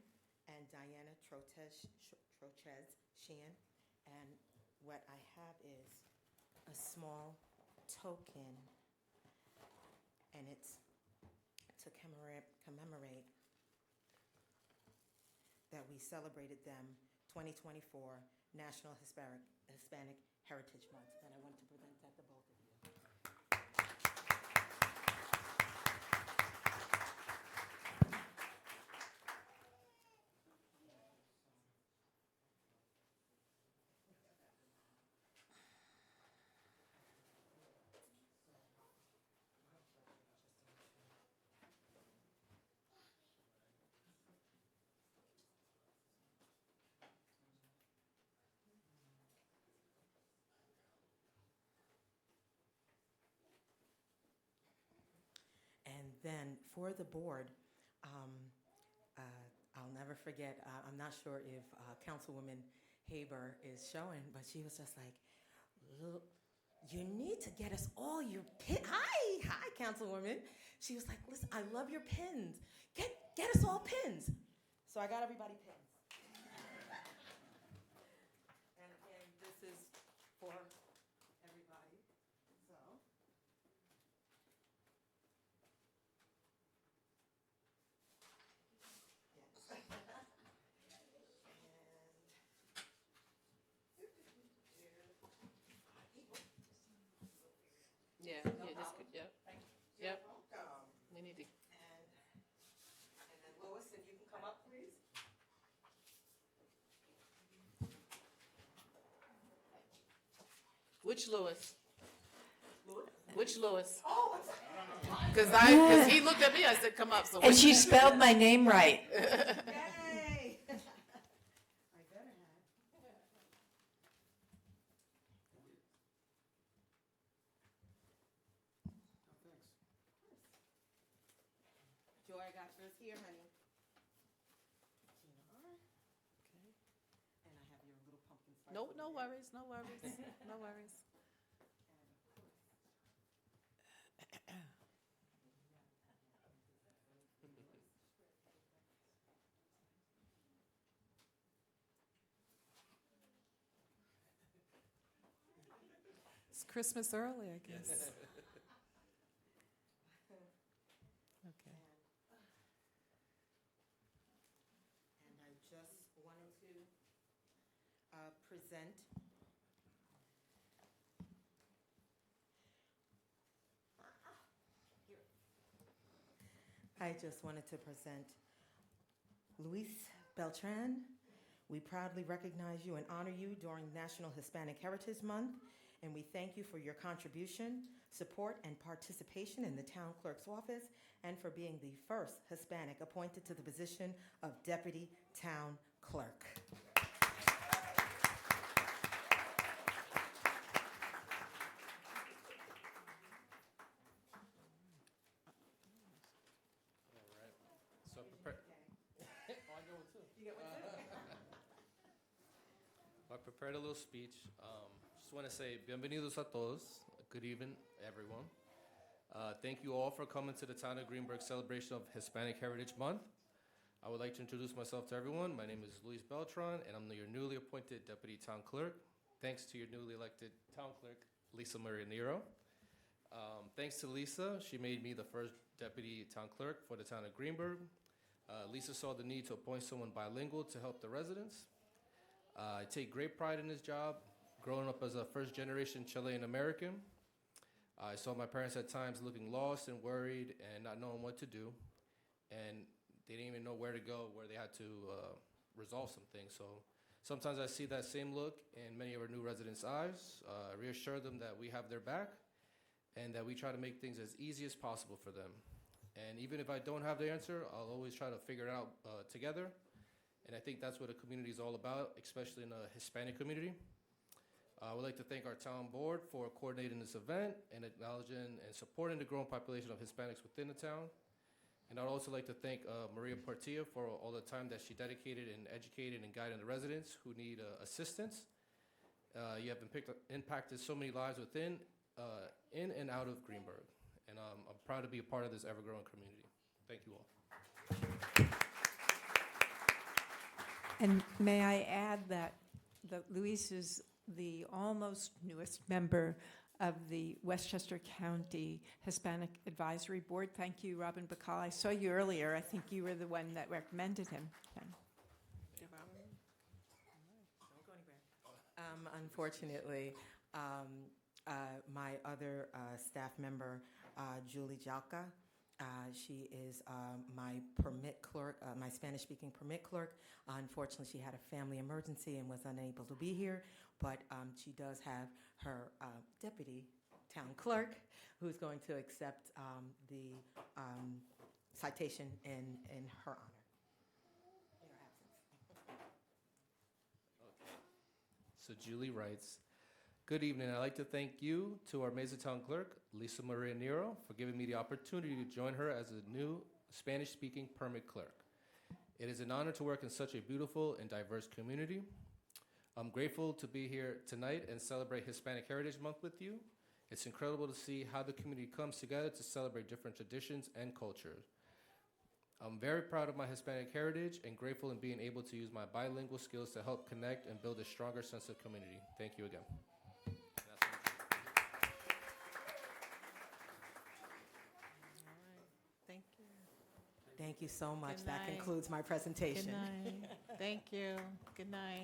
M: and Diana Trochez Sheehan. And what I have is a small token, and it's to commemorate that we celebrated them 2024 National Hispanic Heritage Month, and I want to present that to both of you. And then for the board, I'll never forget, I'm not sure if Councilwoman Haber is showing, but she was just like, "Look, you need to get us all your pins." Hi, Councilwoman. She was like, "Listen, I love your pins. Get us all pins." So I got everybody pins. And this is for everybody. So.
E: Yeah, that's good. Yep. Yep. We need to.
M: And then Lois, if you can come up, please.
E: Which Lewis?
M: Lois?
E: Which Lewis?
M: Oh, I'm sorry.
E: Because he looked at me, I said, come up. So
J: And she spelled my name right.
D: Yay! I better have. Joy, I got yours here, honey. And I have your little pumpkin spice.
E: No worries, no worries, no worries. It's Christmas early, I guess. Okay.
M: And I just wanted to present Luis Beltran. We proudly recognize you and honor you during National Hispanic Heritage Month, and we thank you for your contribution, support, and participation in the town clerk's office, and for being the first Hispanic appointed to the position of deputy town clerk.
N: So I prepared a little speech. Just want to say, bienvenidos a todos. Good evening, everyone. Thank you all for coming to the town of Greenburgh celebration of Hispanic Heritage Month. I would like to introduce myself to everyone. My name is Luis Beltran, and I'm your newly appointed deputy town clerk. Thanks to your newly elected town clerk, Lisa Maria Nero. Thanks to Lisa, she made me the first deputy town clerk for the town of Greenburgh. Lisa saw the need to appoint someone bilingual to help the residents. I take great pride in this job. Growing up as a first-generation Chilean American, I saw my parents at times looking lost and worried and not knowing what to do. And they didn't even know where to go, where they had to resolve some things. So sometimes I see that same look in many of our new residents' eyes, reassure them that we have their back and that we try to make things as easy as possible for them. And even if I don't have the answer, I'll always try to figure it out together. And I think that's what a community is all about, especially in a Hispanic community. I would like to thank our town board for coordinating this event and acknowledging and supporting the growing population of Hispanics within the town. And I'd also like to thank Maria Portilla for all the time that she dedicated in educating and guiding the residents who need assistance. You have impacted so many lives within, in and out of Greenburgh. And I'm proud to be a part of this ever-growing community. Thank you all.
J: And may I add that Luis is the almost newest member of the Westchester County Hispanic Advisory Board. Thank you, Robin Bacall. I saw you earlier. I think you were the one that recommended him.
M: Don't go anywhere. Unfortunately, my other staff member, Julie Jalka, she is my permit clerk, my Spanish-speaking permit clerk. Unfortunately, she had a family emergency and was unable to be here, but she does have her deputy town clerk who's going to accept the citation in her honor, in her absence.
N: Okay. So Julie writes, good evening. I'd like to thank you to our Mesa Town Clerk, Lisa Maria Nero, for giving me the opportunity to join her as a new Spanish-speaking permit clerk. It is an honor to work in such a beautiful and diverse community. I'm grateful to be here tonight and celebrate Hispanic Heritage Month with you. It's incredible to see how the community comes together to celebrate different traditions and cultures. I'm very proud of my Hispanic heritage and grateful in being able to use my bilingual skills to help connect and build a stronger sense of community. Thank you again.
E: Thank you.
M: Thank you so much.
E: Good
M: That
E: night.
M: concludes my presentation.
E: Good night. Thank you. Good night.